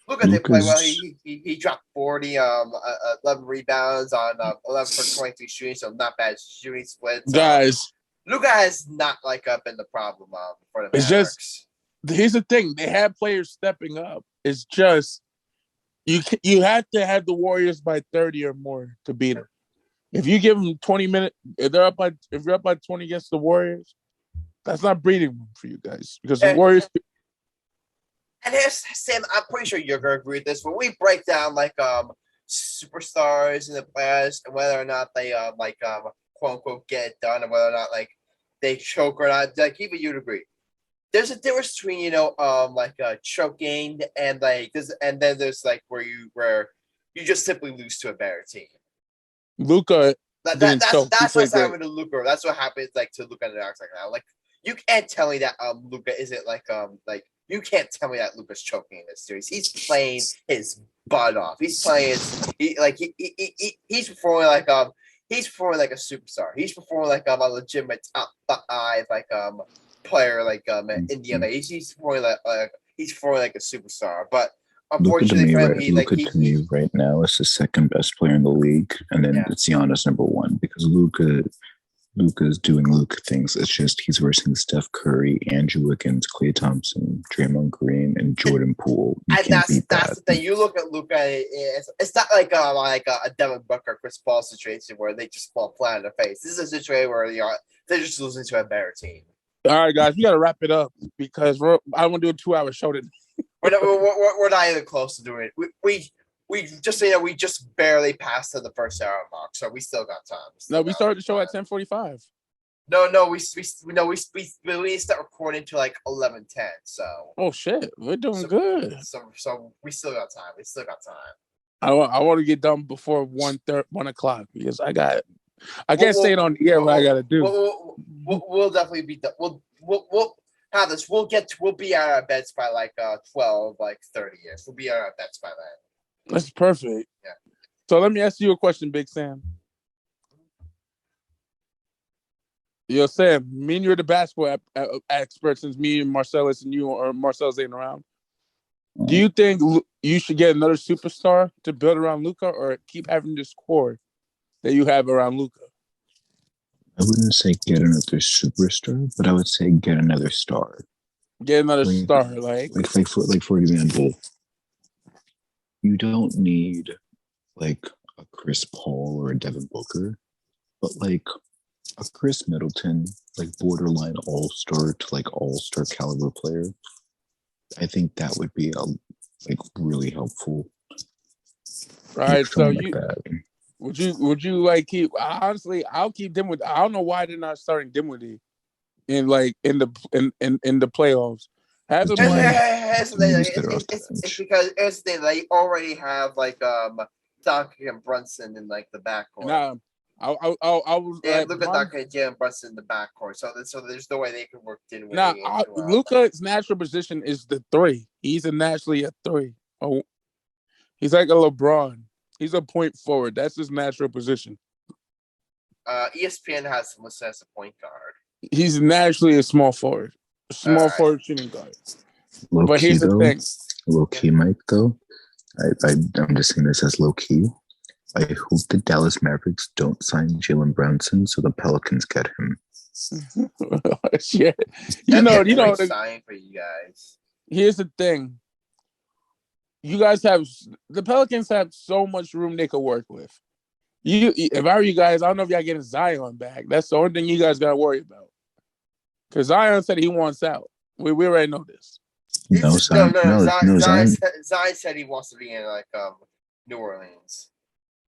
Luka did play well. He dropped 40, 11 rebounds on 11 for 23 shooting, so not bad shooting splits. Guys, Luka has not been the problem for the Mavericks. It's just here's the thing: they have players stepping up. It's just you have to have the Warriors by 30 or more to beat them. If you give them 20 minutes, if you're up by 20 against the Warriors, that's not breathing room for you guys because the Warriors. And here's Sam. I'm pretty sure you're gonna agree with this. When we break down superstars in the players and whether or not they quote unquote get it done, and whether or not they choke or not, even you'd agree. There's a difference between choking and and then there's where you just simply lose to a better team. Luka. That's what's happening to Luka. That's what happens to Luka and the Dark now. You can't tell me that Luka isn't you can't tell me that Luka's choking in this series. He's playing his butt off. He's playing he's performing like a superstar. He's performing a legitimate top 5 player in the NBA. He's performing like a superstar. But unfortunately for him, Luka to me right now is the second best player in the league, and then it's Giannis number 1 because Luka's doing Luka things. It's just he's versing Steph Curry, Andrew Wiggins, Klay Thompson, Draymond Green, and Jordan Poole. And that's the thing. You look at Luka, it's not like a Devin Booker, Chris Paul situation where they just fall flat in the face. This is a situation where they're just losing to a better team. All right, guys, we got to wrap it up because I want to do a 2-hour show today. We're not even close to doing it. We just barely passed to the first hour mark, so we still got time. We started the show at 10:45. No, we start recording to 11:10. So. Oh shit, we're doing good. So we still got time. I want to get done before 1 o'clock because I can't stay on the air. What I got to do. We'll definitely be done. We'll have this. We'll be at our beds by 12, 30 years. We'll be at our beds by then. That's perfect. Yeah. So let me ask you a question, Big Sam. Yo, Sam, me and you're the basketball expert since me and Marcellus and you or Marcellus ain't around. Do you think you should get another superstar to build around Luka or keep having this core that you have around Luka? I wouldn't say get another superstar, but I would say get another star. Get another star, for example, you don't need a Chris Paul or a Devin Booker, but a Chris Middleton, borderline all-star to all-star caliber player. I think that would be really helpful. Right. So would you keep? Honestly, I'll keep Dinwiddie. I don't know why they're not starting Dinwiddie in the playoffs. Have him it's because it's the thing, they already have Duncan and Brunson in the backcourt. Nah, I was look at Duncan and Jalen Brunson in the backcourt. So there's no way they can work Dinwiddie. Nah, Luka's natural position is the 3. He's naturally a 3. Oh, he's like a LeBron. He's a point forward. That's his natural position. ESPN has him listed as a point guard. He's naturally a small forward. Forward shooting guard. Low But key here's the though, thing. low key, Mike. Though, I'm just saying this as low key. I hope the Dallas Mavericks don't sign Jalen Brunson so the Pelicans get him. Shit. That'd be a great sign for you guys. Here's the thing. You guys the Pelicans have so much room they could work with. If I were you guys, I don't know if y'all getting Zion back. That's the only thing you guys gotta worry about. Because Zion said he wants out. We already know this. Zion said he wants to be in New Orleans.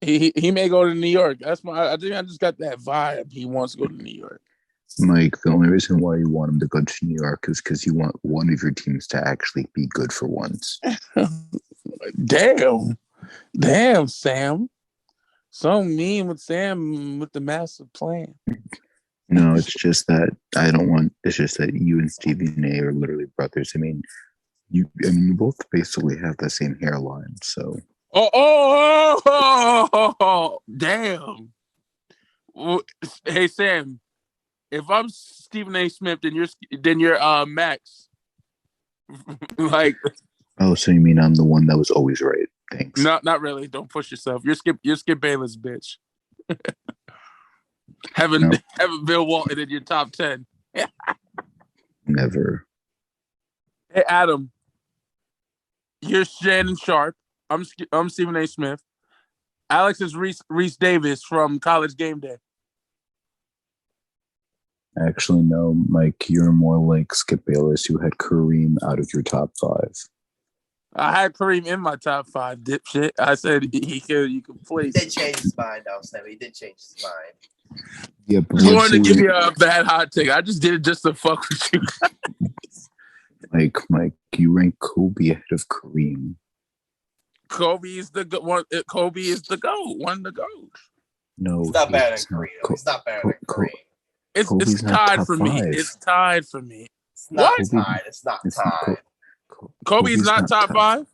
He may go to New York. I think I just got that vibe. He wants to go to New York. Mike, the only reason why you want him to go to New York is because you want one of your teams to actually be good for once. Damn, Sam. So mean with Sam with the massive plan. No, it's just that it's just that you and Stephen A are literally brothers. I mean, you both basically have the same hairline, so. Oh, damn. Well, hey, Sam, if I'm Stephen A. Smith, then you're Max. Like. Oh, so you mean I'm the one that was always right? Thanks. No, not really. Don't push yourself. You're Skip Bayless, bitch. Having Bill Walton in your top 10. Never. Hey, Adam. You're Shannon Sharp. I'm Stephen A. Smith. Alex is Reese Davis from College Game Day. Actually, no, Mike. You're more like Skip Bayless. You had Kareem out of your top 5. I had Kareem in my top 5, dipshit. I said you could place. He did change his mind, though, Sam. He did change his mind. Yeah, but I wanted to give you a bad hot take. I just did it just to fuck with you. Mike, you rank Kobe ahead of Kareem. Kobe is the one. Kobe is the GOAT. One of the GOATs. No, it's not better than Kareem. It's not better than Kareem. It's tied for me. It's tied for me. It's not tied. It's not tied. Kobe's not top 5?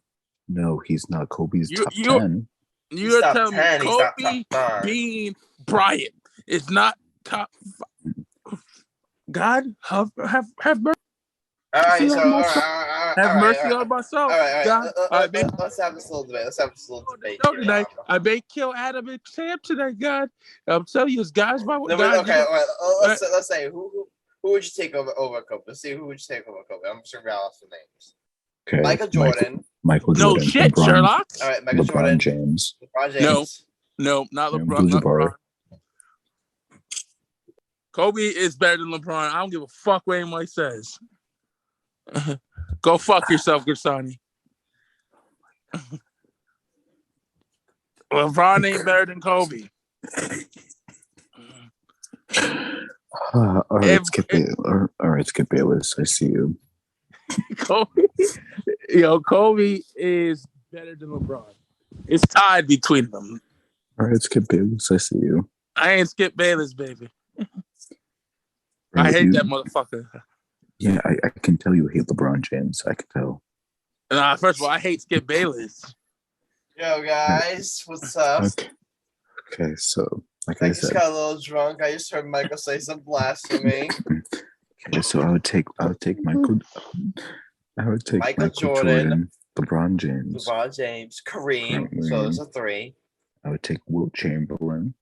No, he's not. Kobe's top 10. You're telling me Kobe, Bean, Bryant is not top 5. God, have mercy. All right, have mercy on my soul. All right. Let's have this little debate. Tonight. I may kill Adam and Sam tonight, God. I'm telling you, guys. Let's say who would you take over Kobe? Let's see who would you take over Kobe. I'm just gonna rattle off the names. Okay. Michael Jordan. Michael Jordan. No shit, LeBron, Sherlock. All right, Michael LeBron Jordan. James. LeBron James. No, not LeBron. Not LeBron. Kobe is better than LeBron. I don't give a fuck what anybody says. Go fuck yourself, Grassani. LeBron ain't better than Kobe. All right, Skip Bayless. I see you. Kobe is better than LeBron. It's tied between them. All right, Skip Bayless. I see you. I ain't Skip Bayless, baby. I hate that motherfucker. Yeah, I can tell you hate LeBron James. I can tell. First of all, I hate Skip Bayless. Yo, guys, what's up? Okay, so I just got a little drunk. I just heard Michael say some blasphemy. Okay, so I would take Michael Jordan, LeBron James, Kareem. So there's a 3. I would take Wilt Chamberlain.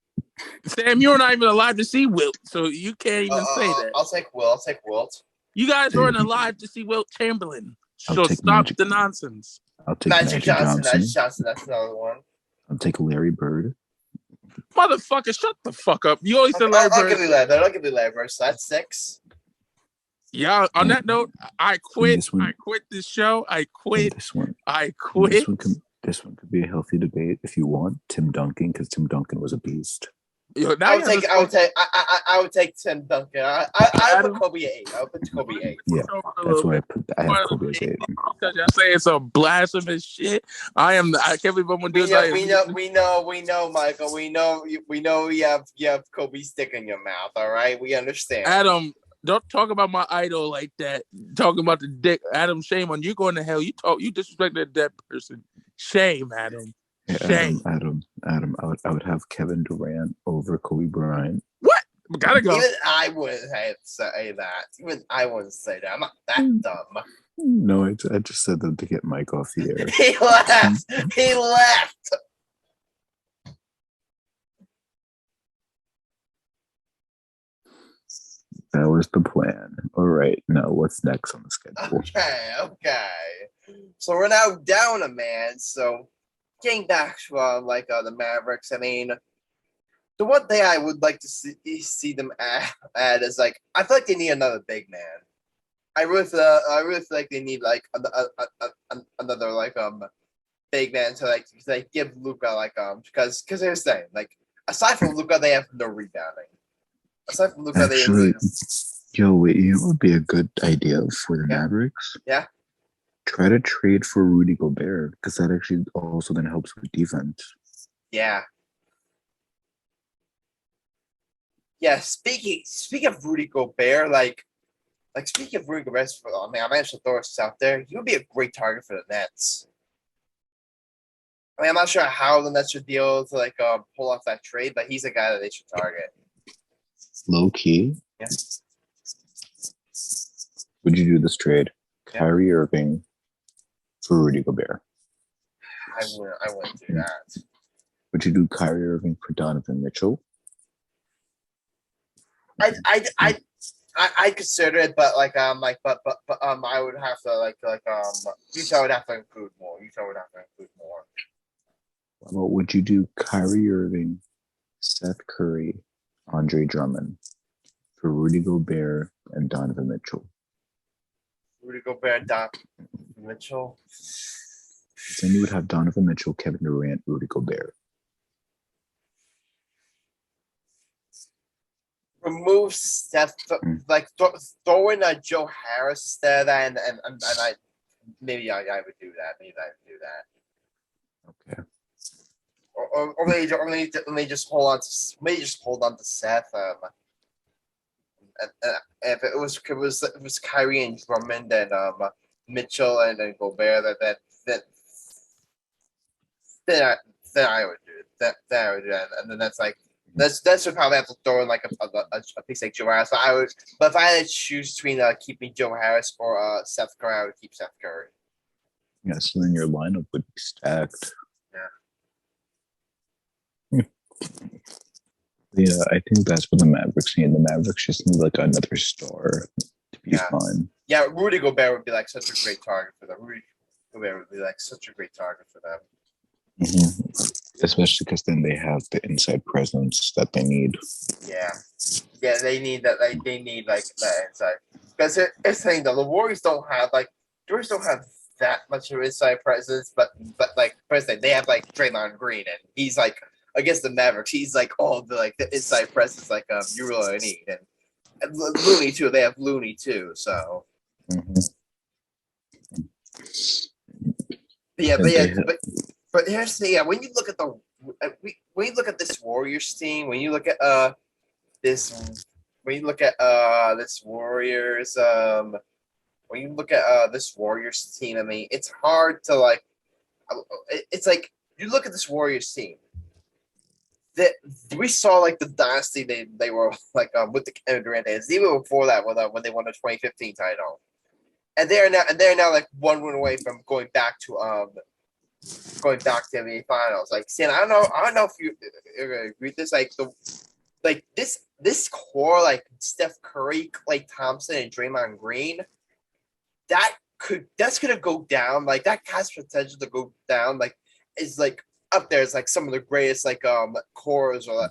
Sam, you're not even alive to see Wilt, so you can't even say that. I'll take Wilt. You guys weren't alive to see Wilt Chamberlain, so stop the nonsense. I'll take Magic Johnson. That's another one. I'll take Larry Bird. Motherfucker, shut the fuck up. You always said Larry Bird. I'll give you Larry Bird. So that's 6. Yeah, on that note, I quit. I quit this show. I quit. I quit. This one could be a healthy debate if you want. Tim Duncan, because Tim Duncan was a beast. Yo, I would take Tim Duncan. I would put Kobe 8. I would put Kobe 8. Yeah, that's why I have Kobe as 8. Because y'all saying some blasphemous shit. I can't believe I'm gonna do that. We know, Michael. We know you have Kobe stick in your mouth. All right, we understand. Adam, don't talk about my idol like that. Talking about the dick, Adam. Shame on you. Going to hell. You disrespected a dead person. Shame, Adam. Hey, Shame. Adam. I would have Kevin Durant over Kobe Bryant. What? Gotta go. Even I wouldn't say that. Even I wouldn't say that. I'm not that dumb. No, I just said that to get Mike off the air. He left. He left. That was the plan. All right. Now, what's next on the schedule? Okay. So we're now down a man. So getting back from the Mavericks, I mean, the one thing I would like to see them add is I feel like they need another big man. I really feel like they need another big man to give Luka because here's the thing, aside from Luka they have no rebounding. Aside from Luka, Actually, wait, you know what would be a good idea for the Mavericks? Yeah. Try to trade for Rudy Gobert, because that actually also then helps with defense. Yeah. Yeah, speaking of Rudy Gobert, speaking of Rudy Gobert, I managed to throw this out there. He would be a great target for the Nets. I mean, I'm not sure how the Nets should deal to pull off that trade, but he's a guy that they should target. Low key. Yeah. Would you do this trade? Yeah. Kyrie Irving for Rudy Gobert. I wouldn't do that. Would you do Kyrie Irving for Donovan Mitchell? I consider it, but I would have to Utah would have to include more. Well, would you do Kyrie Irving, Seth Curry, Andre Drummond for Rudy Gobert and Donovan Mitchell? Rudy Gobert, Donovan Mitchell. Then you would have Donovan Mitchell, Kevin Durant, Rudy Gobert. Remove Steph, throw in Joe Harris instead, and I maybe I would do that. Okay. Or maybe just hold on to Seth. And if it was Kyrie and Drummond and Mitchell and then Gobert, then I would do it. Then I would do that, and then that's would probably have to throw in a piece like Joe Harris. But if I had to choose between keeping Joe Harris or Seth Curry, I would keep Seth Curry. Yeah, so then your lineup would be stacked. Yeah, I think that's what the Mavericks need. The Mavericks just need another star to be fine. Yeah, Rudy Gobert would be such a great target for them. Rudy Gobert would be such a great target for them. Mm-hmm. Especially because then they have the inside presence that they need. Yeah, they need that. They need that inside. Because it's saying though, the Warriors don't have that much of inside presence, but first they have Draymond Green, and he's against the Mavericks. He's all the inside presence you really need, and Looney too. They have Looney too. So. Mm-hmm. But here's the when you look at this Warriors team, when you look at this Warriors when you look at this Warriors team, I mean, it's hard to it's you look at this Warriors team. That we saw the dynasty they were with the Kevin Durant days, even before that when they won the 2015 title, and they're now 1 win away from going back to the NBA Finals. Sam, I don't know if you agree with this. This core Steph Curry, Klay Thompson, and Draymond Green, that's gonna go down. That has potential to go down. Is up there as some of the greatest cores or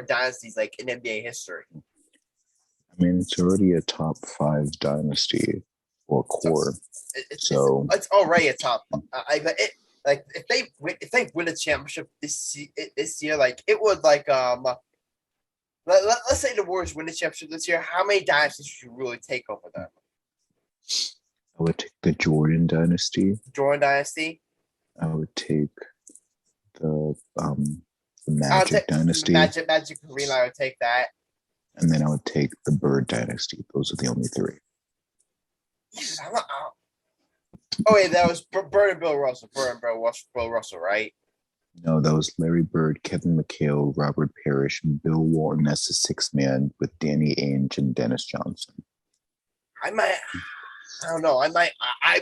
dynasties in NBA history. I mean, it's already a top 5 dynasty or core. It's already a top. If they win a championship this year, it would let's say the Warriors win the championship this year. How many dynasties should you really take over them? I would take the Jordan dynasty. I would take the Magic dynasty. Magic Arena, I would take that. And then I would take the Bird dynasty. Those are the only 3. Oh, yeah, that was Bird and Bill Russell. Bill Russell, right? No, that was Larry Bird, Kevin McHale, Robert Parrish, and Bill Walton as the sixth man with Danny Ainge and Dennis Johnson. I don't know. I think I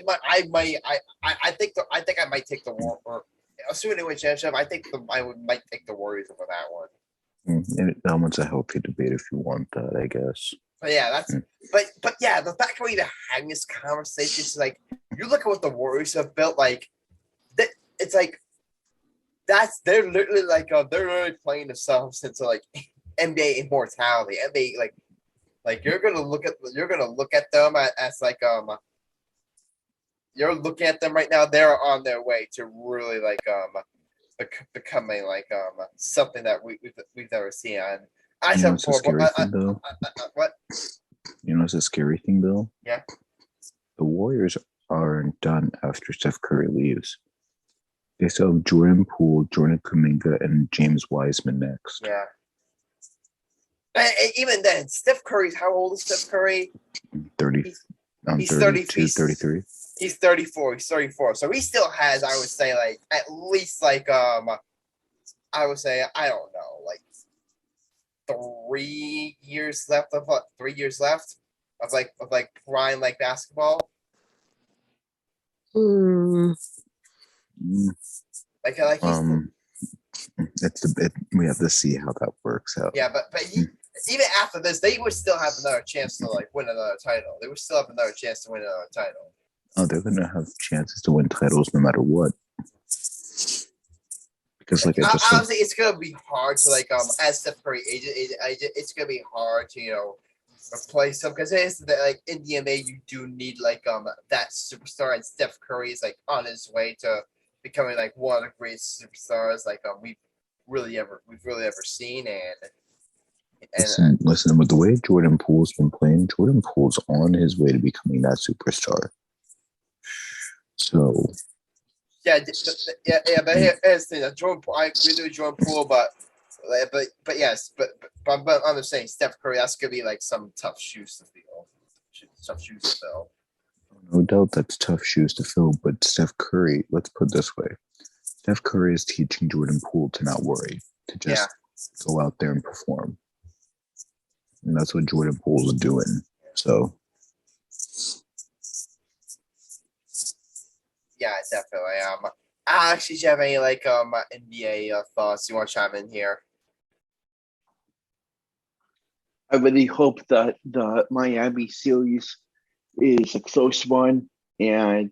might take the war. Or assuming they win championship, I think might take the Warriors over that one. That one's a healthy debate if you want that, I guess. But yeah, that's but yeah, the fact that we're having this conversation is like you look at what the Warriors have built, like it's like they're literally playing themselves into like NBA immortality. NBA like you're gonna look at them as like you're looking at them right now. They're on their way to really like becoming like something that we've never seen. And I said before, what? You know, it's a scary thing though. Yeah. The Warriors aren't done after Steph Curry leaves. They still have Jordan Poole, Jordan Kuminga, and James Wiseman next. Yeah. And even then, Steph Curry's how old is Steph Curry? 30. He's 32, 33. He's 34. He's 34. So he still has, I would say, like at least like I would say, I don't know, like 3 years left of prime like basketball. Like we have to see how that works out. Yeah, but even after this, they would still have another chance to like win another title. They would still have another chance to win another title. Oh, they're gonna have chances to win titles no matter what. Because like honestly, it's gonna be hard to like as Steph Curry agent, it's gonna be hard to replace him because it's like in the NBA you do need like that superstar, and Steph Curry is like on his way to becoming like one of the greatest superstars like we've really ever seen. And listen, with the way Jordan Poole's been playing, Jordan Poole's on his way to becoming that superstar. So but here's the thing. Jordan Poole, I agree with Jordan Poole, but yes, but I'm just saying Steph Curry. That's gonna be like some tough shoes to fill. No doubt that's tough shoes to fill, but Steph Curry, let's put it this way. Steph Curry is teaching Jordan Poole to not worry, to just go out there and perform. And that's what Jordan Poole's doing. So yeah, definitely. Alex, did you have any like NBA thoughts you want to chime in here? I really hope that the Miami series is a close one and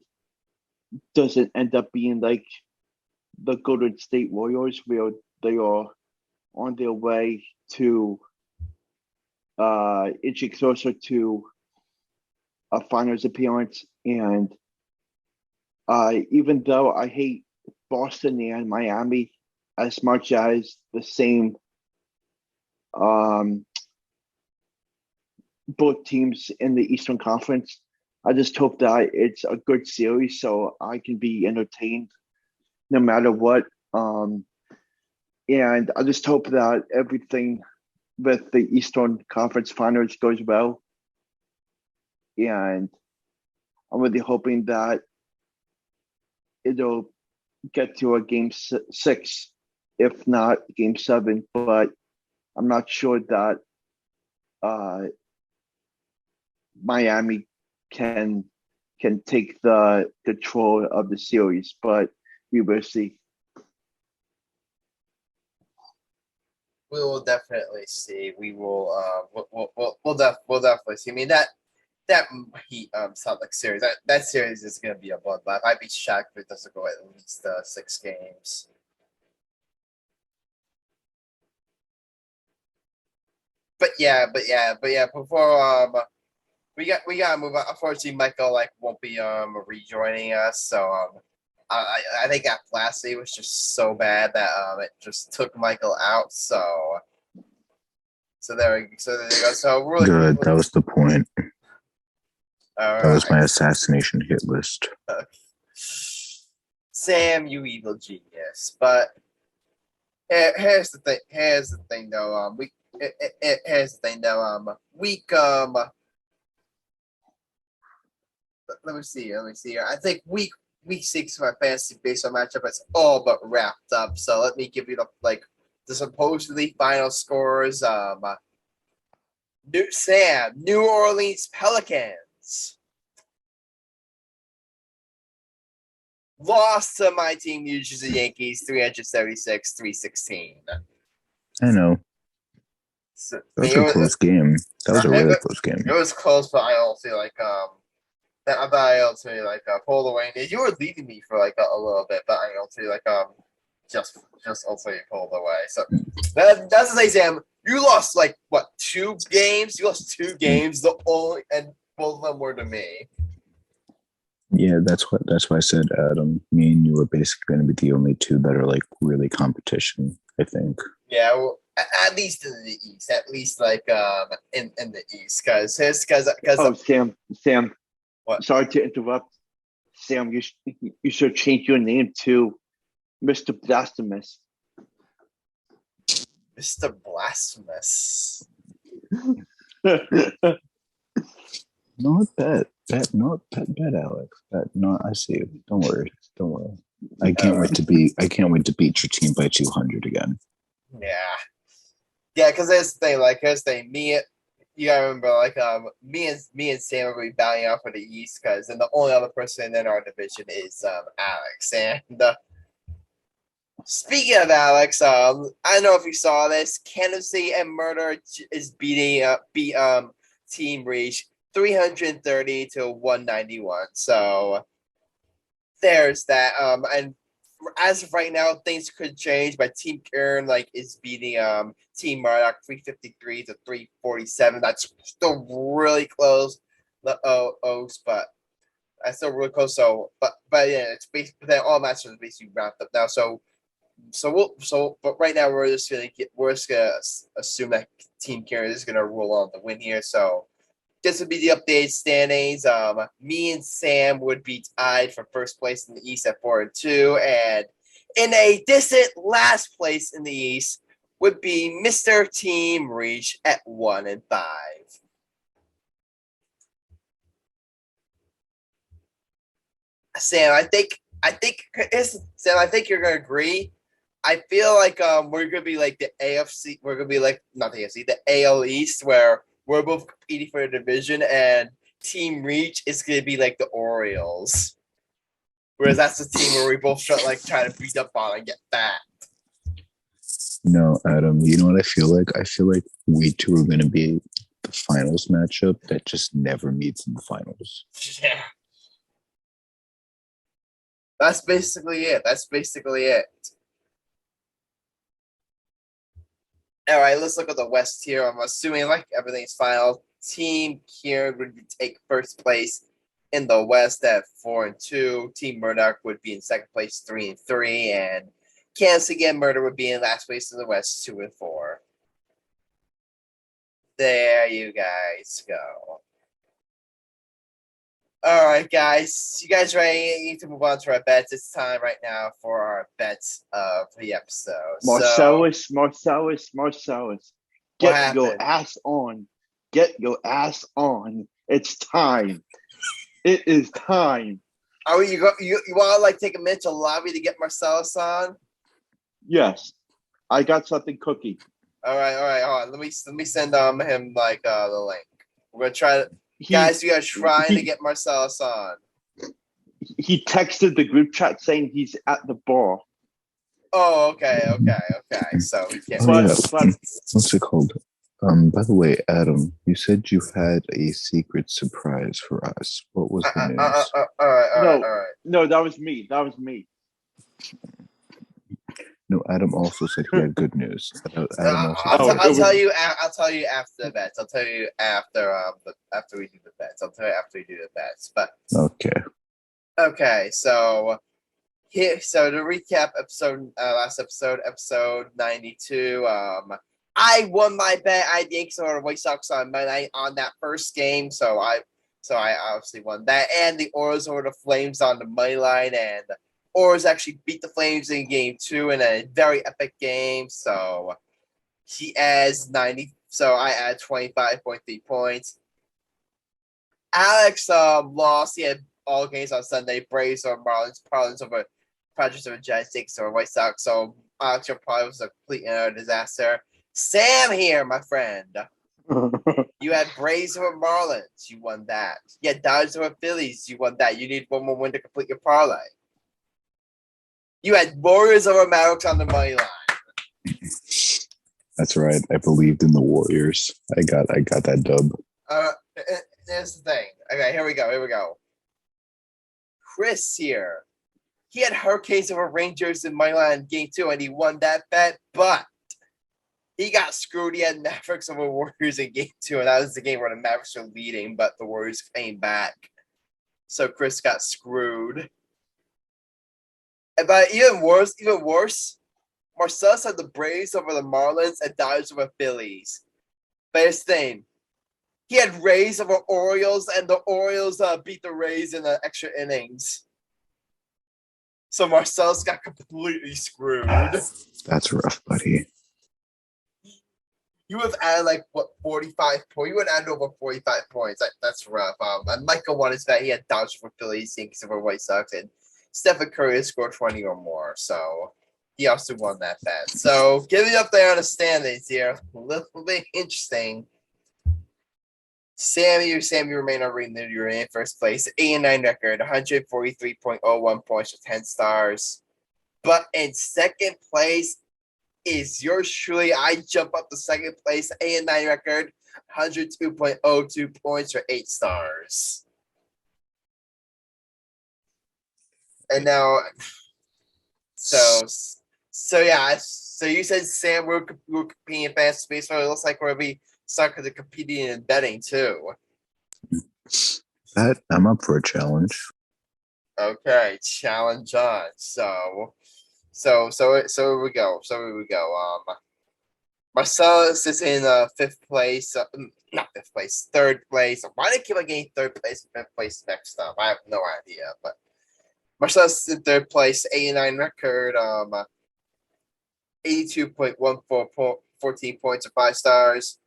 doesn't end up being like the Golden State Warriors, where they are on their way to inching closer to a finals appearance. And even though I hate Boston and Miami as much as the same both teams in the Eastern Conference, I just hope that it's a good series so I can be entertained no matter what. And I just hope that everything with the Eastern Conference Finals goes well. And I'm really hoping that it'll get to a game 6, if not game 7. But I'm not sure that Miami can take the control of the series, but we will see. We will definitely see. We will. We'll definitely see. I mean that Heat Celtics series. That series is going to be a bloodbath. I'd be shocked if it doesn't go at least 6 games. But yeah. Before we gotta move on. Unfortunately, Michael won't be rejoining us. So I think that last day was just so bad that it just took Michael out. So there you go. So really good. That was the point. That was my assassination hit list. Sam, you evil genius. But here's the thing. Here's the thing, though. Let me see here. I think week week 6 of my fantasy baseball matchup is all but wrapped up. So let me give you the supposedly final scores. New Orleans Pelicans lost to my team, New Jersey Yankees, 376-316. I know. So, That was a close game. That was a really close game. It was close, but I also pulled away. You were leading me for like a little bit, but I also just also you pulled away. So that's the thing, Sam. You lost 2 games? You lost 2 games. And both of them were to me. Yeah, that's why I said, Adam, me and you are basically going to be the only 2 that are really competition, I think. Yeah, well, at least in the East. At least in the East, because Sam. What? Sorry to interrupt. Sam, you should change your name to Mr. Blasphemous. Mr. Blasphemous. Not bad, Alex. No, I see you. Don't worry. I can't wait to beat your team by 200 again. Yeah, because there's the thing, you gotta remember, me and Sam will be battling out for the East, because then the only other person in our division is Alex. And speaking of Alex, I don't know if you saw this. Kennedy and Murdock is beat Team Reich 330-191. So there's that. And as of right now, things could change. But Team Kern is beating Team Murdock 353-347. That's still really close. But that's still really close. So, but yeah, it's basically all matches are basically wrapped up now. But right now we're just gonna assume that Team Kern is gonna roll on the win here. So this would be the updated standings. Me and Sam would be tied for first place in the East at 4-2, and in a distant last place in the East would be Mr. Team Reach at 1-5. Sam, I think you're gonna agree. I feel like we're gonna be like the AFC. We're gonna be like not the AFC, the AL East, where we're both competing for the division, and Team Reach is gonna be like the Orioles. Whereas that's the team where we both try to beat up on and get that. No, Adam, you know what I feel like? I feel like we 2 are gonna be the finals matchup that just never meets in the finals. Yeah. That's basically it. All right, let's look at the West here. I'm assuming everything's final. Team Kern would take first place in the West at 4-2. Team Murdock would be in second place, 3-3, and Kansas again, Murder would be in last place in the West, 2-4. There you guys go. All right, guys. You guys ready? You need to move on to our bets. It's time right now for our bets of the episode. Marcellus. Get your ass on. It's time. It is time. Oh, you want to take a minute to allow me to get Marcellus on? Yes, I got something cooking. All right. Hold on. Let me send him the link. We're gonna try to. Guys, you guys trying to get Marcellus on. He texted the group chat saying he's at the bar. Oh, okay. So we can't. What's it called? By the way, Adam, you said you had a secret surprise for us. What was the news? All right. No, that was me. No, Adam also said he had good news. I'll tell you after the bets. I'll tell you after we do the bets. I'll tell you after we do the bets. But okay. So here, to recap last episode 92. I won my bet. I had Yankees over the White Sox on Monday night on that first game. So I obviously won that, and the Orioles over the Flames on the money line, and Orioles actually beat the Flames in game 2 in a very epic game. So he adds 90. So I add 25.3 points. Alex lost. He had all games on Sunday. Braves or Marlins, Marlins over Padres over Giants, Yankees or White Sox. So actually probably was a complete disaster. Sam here, my friend. You had Braves over Marlins. You won that. You had Dodgers over Phillies. You won that. You need one more win to complete your parlay. You had Warriors over Mavericks on the money line. That's right. I believed in the Warriors. I got that dub. Here's the thing. Okay, here we go. Chris here. He had Hurricanes over Rangers in money line game 2, and he won that bet, but he got screwed. He had Mavericks over Warriors in game 2, and that was the game where the Mavericks were leading, but the Warriors came back. So Chris got screwed. But even worse, Marcellus had the Braves over the Marlins and Dodgers over Phillies. But here's the thing. He had Rays over Orioles, and the Orioles beat the Rays in the extra innings. So Marcellus got completely screwed. That's rough, buddy. You would have added 45 points. You would add over 45 points. That's rough. And Michael won his bet. He had Dodgers for Phillies, Yankees over White Sox, and Stephen Curry scored 20 or more. So he also won that bet. So giving up there on the standings here, a little bit interesting. Sammy remain unbeaten. You're in first place, 8-9 record, 143.01 points with 10 stars. But in second place is yours truly. I jump up to second place, 8-9 record, 102.02 points for 8 stars. And now, so yeah. So you said Sam, we're competing in fantasy baseball. It looks like we're gonna be stuck to competing in betting too. I'm up for a challenge. Okay, challenge on. So here we go. Marcellus is in fifth place. Not fifth place, third place. Why did I keep on getting third place and fifth place next up? I have no idea. But Marcellus is in third place, 89 record. 82.14 points of 5 stars.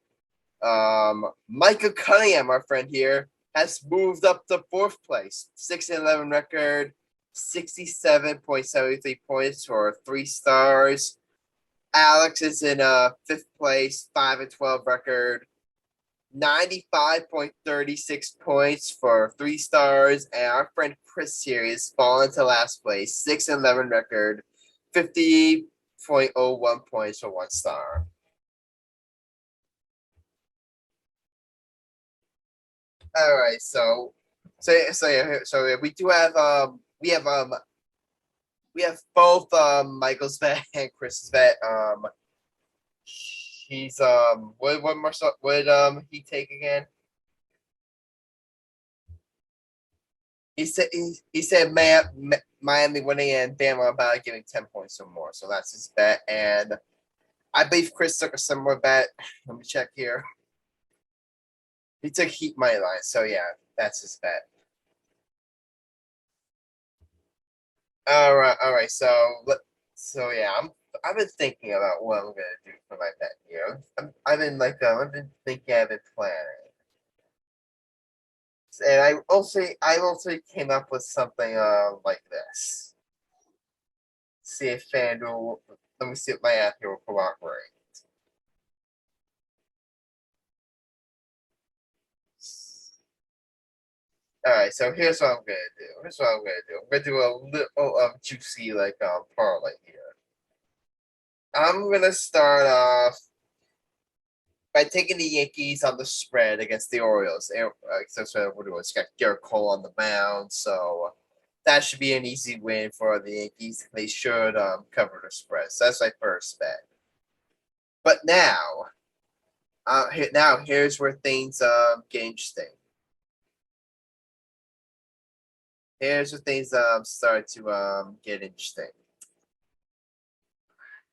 Michael Cunningham, our friend here, has moved up to fourth place, 6-11 record, 67.73 points for 3 stars. Alex is in fifth place, 5-12 record, 95.36 points for 3 stars. And our friend Chris here is fallen to last place, 6-11 record, 50.01 points for 1 star. All right, so we do have we have both Michael's bet and Chris's bet. He's what he take again? He said Miami winning and Bama about giving 10 points or more. So that's his bet, and I believe Chris took a similar bet. Let me check here. He took Heat money line, so yeah, that's his bet. All right. So yeah, I've been thinking about what I'm gonna do for my bet here. I've been thinking, I've been planning, and I also came up with something like this. See if FanDuel. Let me see if my app here will cooperate. All right, so here's what I'm gonna do. I'm gonna do a little juicy parlay here. I'm gonna start off by taking the Yankees on the spread against the Orioles. That's what we're doing. It's got Garrett Cole on the mound, so that should be an easy win for the Yankees. They should cover the spread. So that's my first bet. But now here's where things get interesting. Here's where things start to get interesting.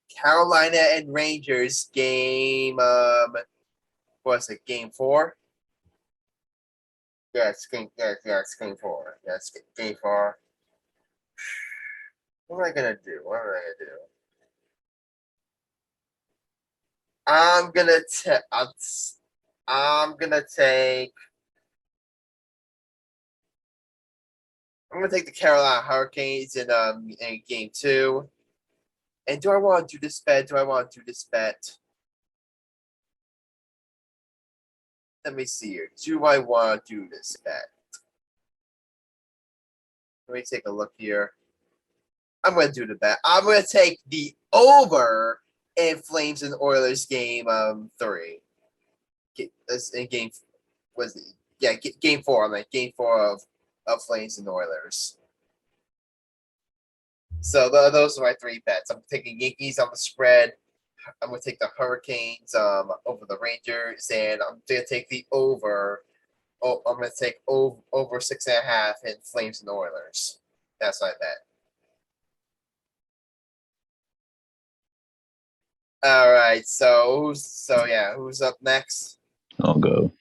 Carolina and Rangers game what's it, game 4? Yeah, it's game 4. Yeah, it's game 4. What am I gonna do? I'm gonna take I'm gonna take the Carolina Hurricanes in game 2. And do I want to do this bet? Let me see here. Do I want to do this bet? Let me take a look here. I'm going to do the bet. I'm going to take the over in Flames and Oilers game 3. In game game 4. I'm like game 4 of Flames and Oilers. So those are my 3 bets. I'm taking Yankees on the spread. I'm going to take the Hurricanes over the Rangers, and I'm going to take the over. Oh, I'm going to take over 6.5 in Flames and Oilers. That's my bet. All right. Who's up next? I'll go.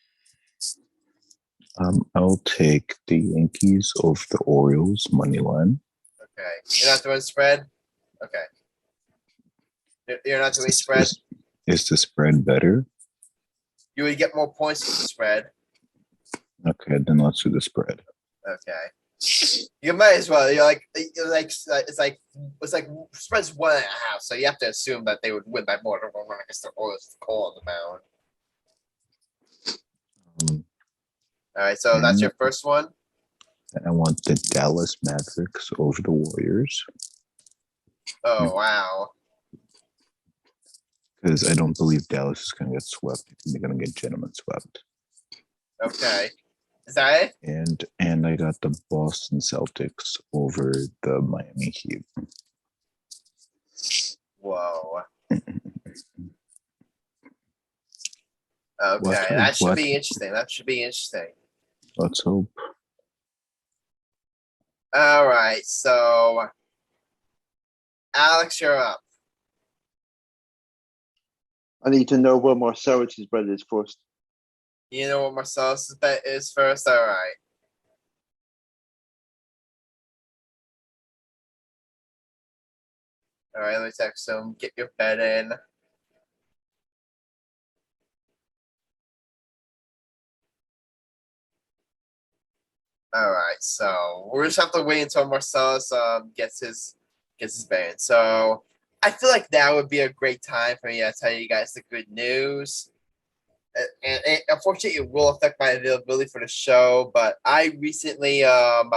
I'll take the Yankees over the Orioles money line. Okay. You're not doing spread? Okay. You're not doing spread? Is the spread better? You would get more points with the spread. Okay, then let's do the spread. Okay. You might as well. It's like spread's 1.5, so you have to assume that they would win by more than 1 against the Orioles call on the mound. All right, so that's your first one. I want the Dallas Mavericks over the Warriors. Oh wow! Because I don't believe Dallas is going to get swept. I think they're going to get gentlemen swept. Okay, is that it? And I got the Boston Celtics over the Miami Heat. Whoa. Okay, that should be interesting. Let's hope. All right, so Alex, you're up. I need to know what Marcellus' bet is first. You know what Marcellus' bet is first? All right. All right, let me text him. Get your bet in. All right, so we'll just have to wait until Marcellus gets his bet in. So I feel like that would be a great time for me to tell you guys the good news. And unfortunately, it will affect my availability for the show. But I recently got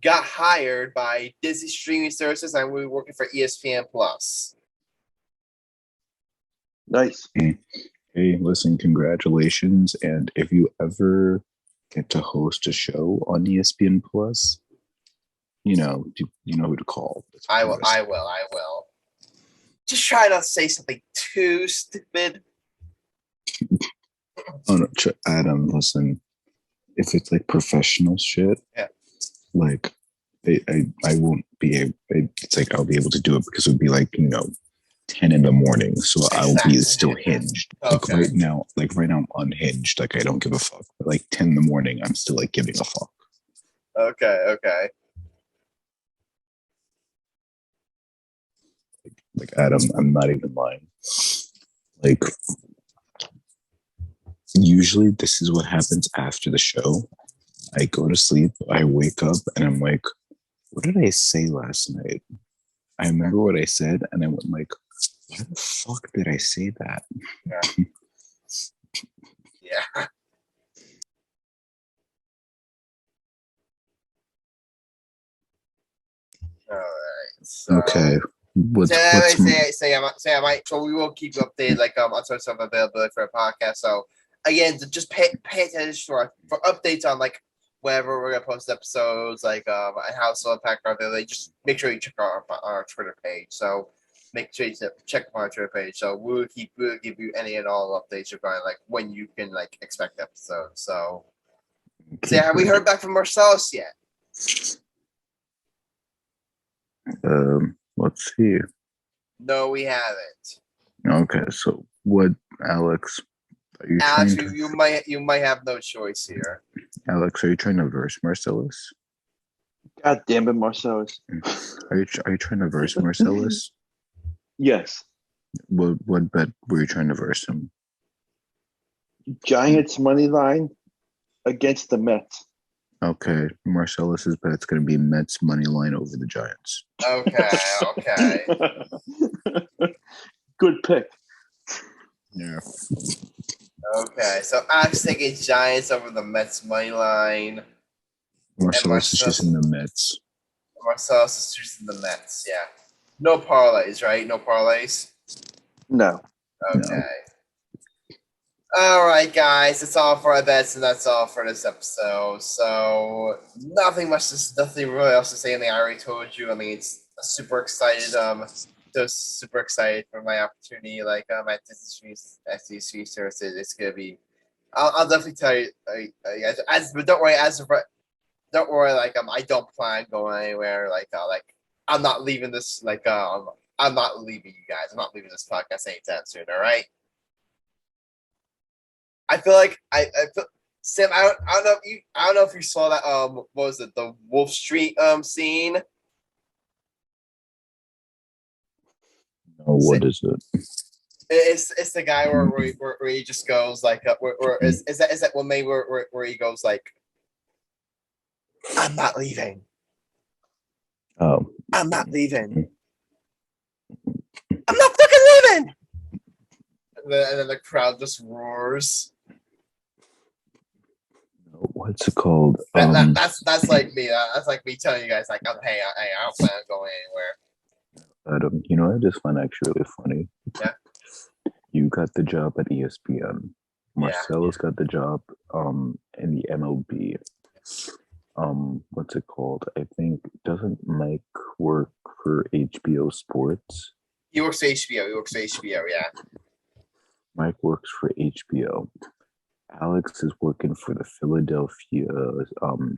hired by Disney Streaming Services, and we're working for ESPN Plus. Nice. Hey, listen, congratulations. And if you ever get to host a show on ESPN Plus, you know who to call. I will. Just try not to say something too stupid. Oh no, Adam, listen. If it's like professional shit, yeah, like I won't be able. It's like I'll be able to do it because it would be like 10 in the morning, so I'll be still hinged. Okay. Like right now I'm unhinged. Like I don't give a fuck. But like 10 in the morning, I'm still like giving a fuck. Okay. Like Adam, I'm not even lying. Like usually this is what happens after the show. I go to sleep, I wake up, and I'm like, what did I say last night? I remember what I said, and I went like, why the fuck did I say that? Yeah. All right. So, okay. I might. So we will keep you updated, like on some availability for a podcast. So again, just pay attention for updates on like whenever we're gonna post episodes, like and how it's impact our availability. Just make sure you check our Twitter page. So make sure you check our Twitter page. So we'll give you any and all updates regarding like when you can like expect episodes. So have we heard back from Marcellus yet? Let's see. No, we haven't. Okay, so what, Alex? Are you Alex, you might have no choice here. Alex, are you trying to verse Marcellus? God damn it, Marcellus. Are you trying to verse Marcellus? Yes. What bet were you trying to verse him? Giants money line against the Mets. Okay, Marcellus's bet's going to be Mets money line over the Giants. Okay. Good pick. Yeah. Okay, so Alex taking Giants over the Mets money line. Marcellus is choosing the Mets. Marcellus is choosing the Mets. Yeah. No parlays, right? No parlays. No. Okay. No. All right, guys. That's all for our bets, and that's all for this episode. So nothing really else to say. I already told you. It's super excited. So super excited for my opportunity. At these three services, it's gonna be. I'll definitely tell you. But don't worry. Don't worry. I don't plan going anywhere. I'm not leaving this. I'm not leaving you guys. I'm not leaving this podcast anytime soon. All right. I feel like I feel, Sam. I don't know if you saw that. What was it? The Wolf Street scene. No, what is it? It's the guy where he just goes is that one maybe where he goes I'm not leaving. Oh, I'm not leaving. I'm not fucking leaving. And then the crowd just roars. what's it called? That's like me. That's like me telling you guys hey, I don't plan on going anywhere. Adam, you know, I just find actually really funny. Yeah. You got the job at ESPN. Marcellus got the job in the MLB. What's it called? I think doesn't Mike work for HBO Sports? He works for HBO. Yeah. Mike works for HBO. Alex is working for the Philadelphia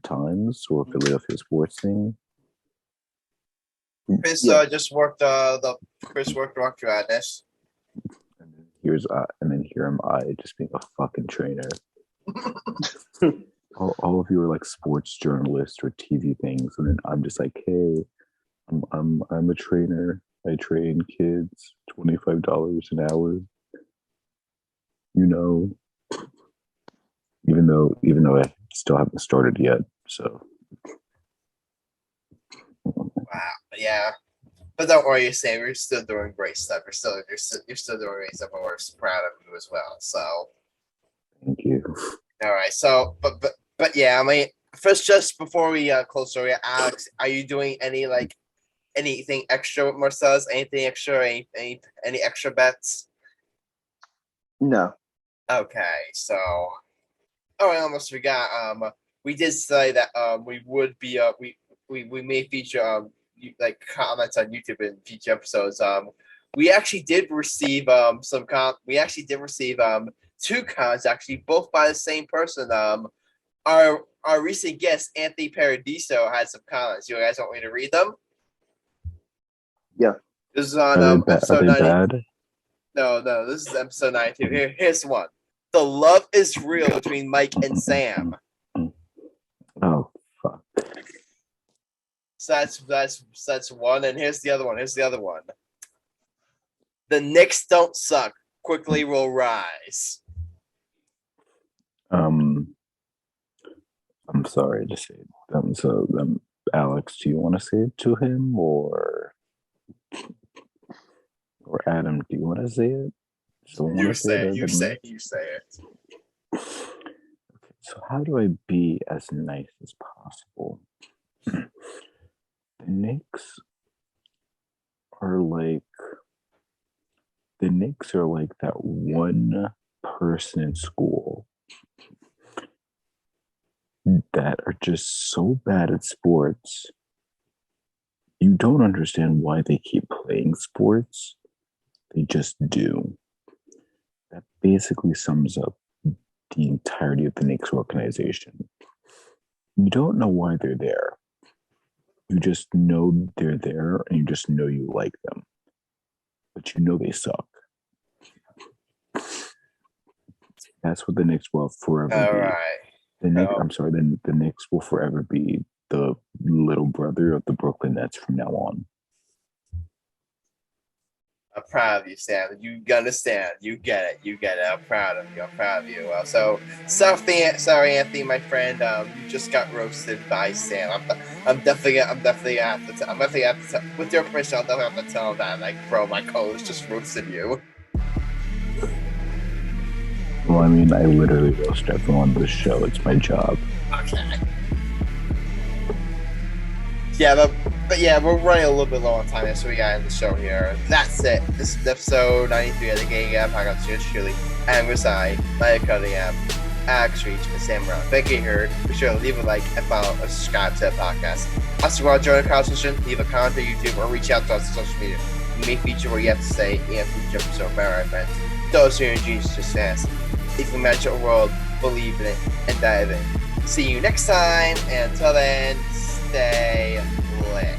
Times or Philadelphia Sports thing. Chris just worked Chris worked Rock Madness. And then here am I just being a fucking trainer. all of you are like sports journalists or TV things, and then I'm just like, hey, I'm a trainer. I train kids, $25 an hour. You know, even though I still haven't started yet. So, wow, yeah. But don't worry, Sam. You're still doing great stuff. You're still doing great stuff, and we're proud of you as well. So, thank you. All right. So, but yeah. First, just before we close story, Alex, are you doing anything extra with Marcellus? Anything extra? Any extra bets? No. Okay. So, all right. Almost forgot. We did say that we would be we may feature comments on YouTube in future episodes. We actually did receive two comments, actually, both by the same person. Our recent guest Anthony Paradiso had some comments. You guys want me to read them? Yeah. This is on episode 90. No, this is episode 92. Here's one. The love is real between Mike and Sam. Oh fuck. So that's one, and here's the other one. The Knicks don't suck. Quickly will rise. I'm sorry to say it. So Alex, do you want to say it to him or Adam, do you want to say it? You say it. Okay, so how do I be as nice as possible? The Knicks are like that one person in school that are just so bad at sports. You don't understand why they keep playing sports. They just do. That basically sums up the entirety of the Knicks organization. You don't know why they're there. You just know they're there, and you just know you like them. But you know they suck. That's what the Knicks will forever be. All right. The Knicks will forever be the little brother of the Brooklyn Nets from now on. I'm proud of you, Sam. You understand. You get it. You get it. I'm proud of you. I'm proud of you. Sorry, Anthony, my friend. You just got roasted by Sam. I'm definitely gonna have to. I'm definitely gonna have to. With your permission, I'll definitely have to tell him that. Like, bro, my co-host just roasted you. Well, I mean, I literally roast everyone on this show. It's my job. Okay. Yeah, but yeah, we're running a little bit low on time, so we got to end the show here. That's it. This is episode 93 of the Game Gap Podcast. Yours truly, Adam Grassani, Mike Cunningham, Alex Reich, and Sam Morell. Thank you, heard. Be sure to leave a like and follow and subscribe to the podcast. Also, if you want to join the conversation, leave a comment on YouTube or reach out to us on social media. We may feature what you have to say and future episode by our friends. Those who are in Jesus just fast. If you imagine a world, believe in it, and dive in. See you next time, and until then, stay lit.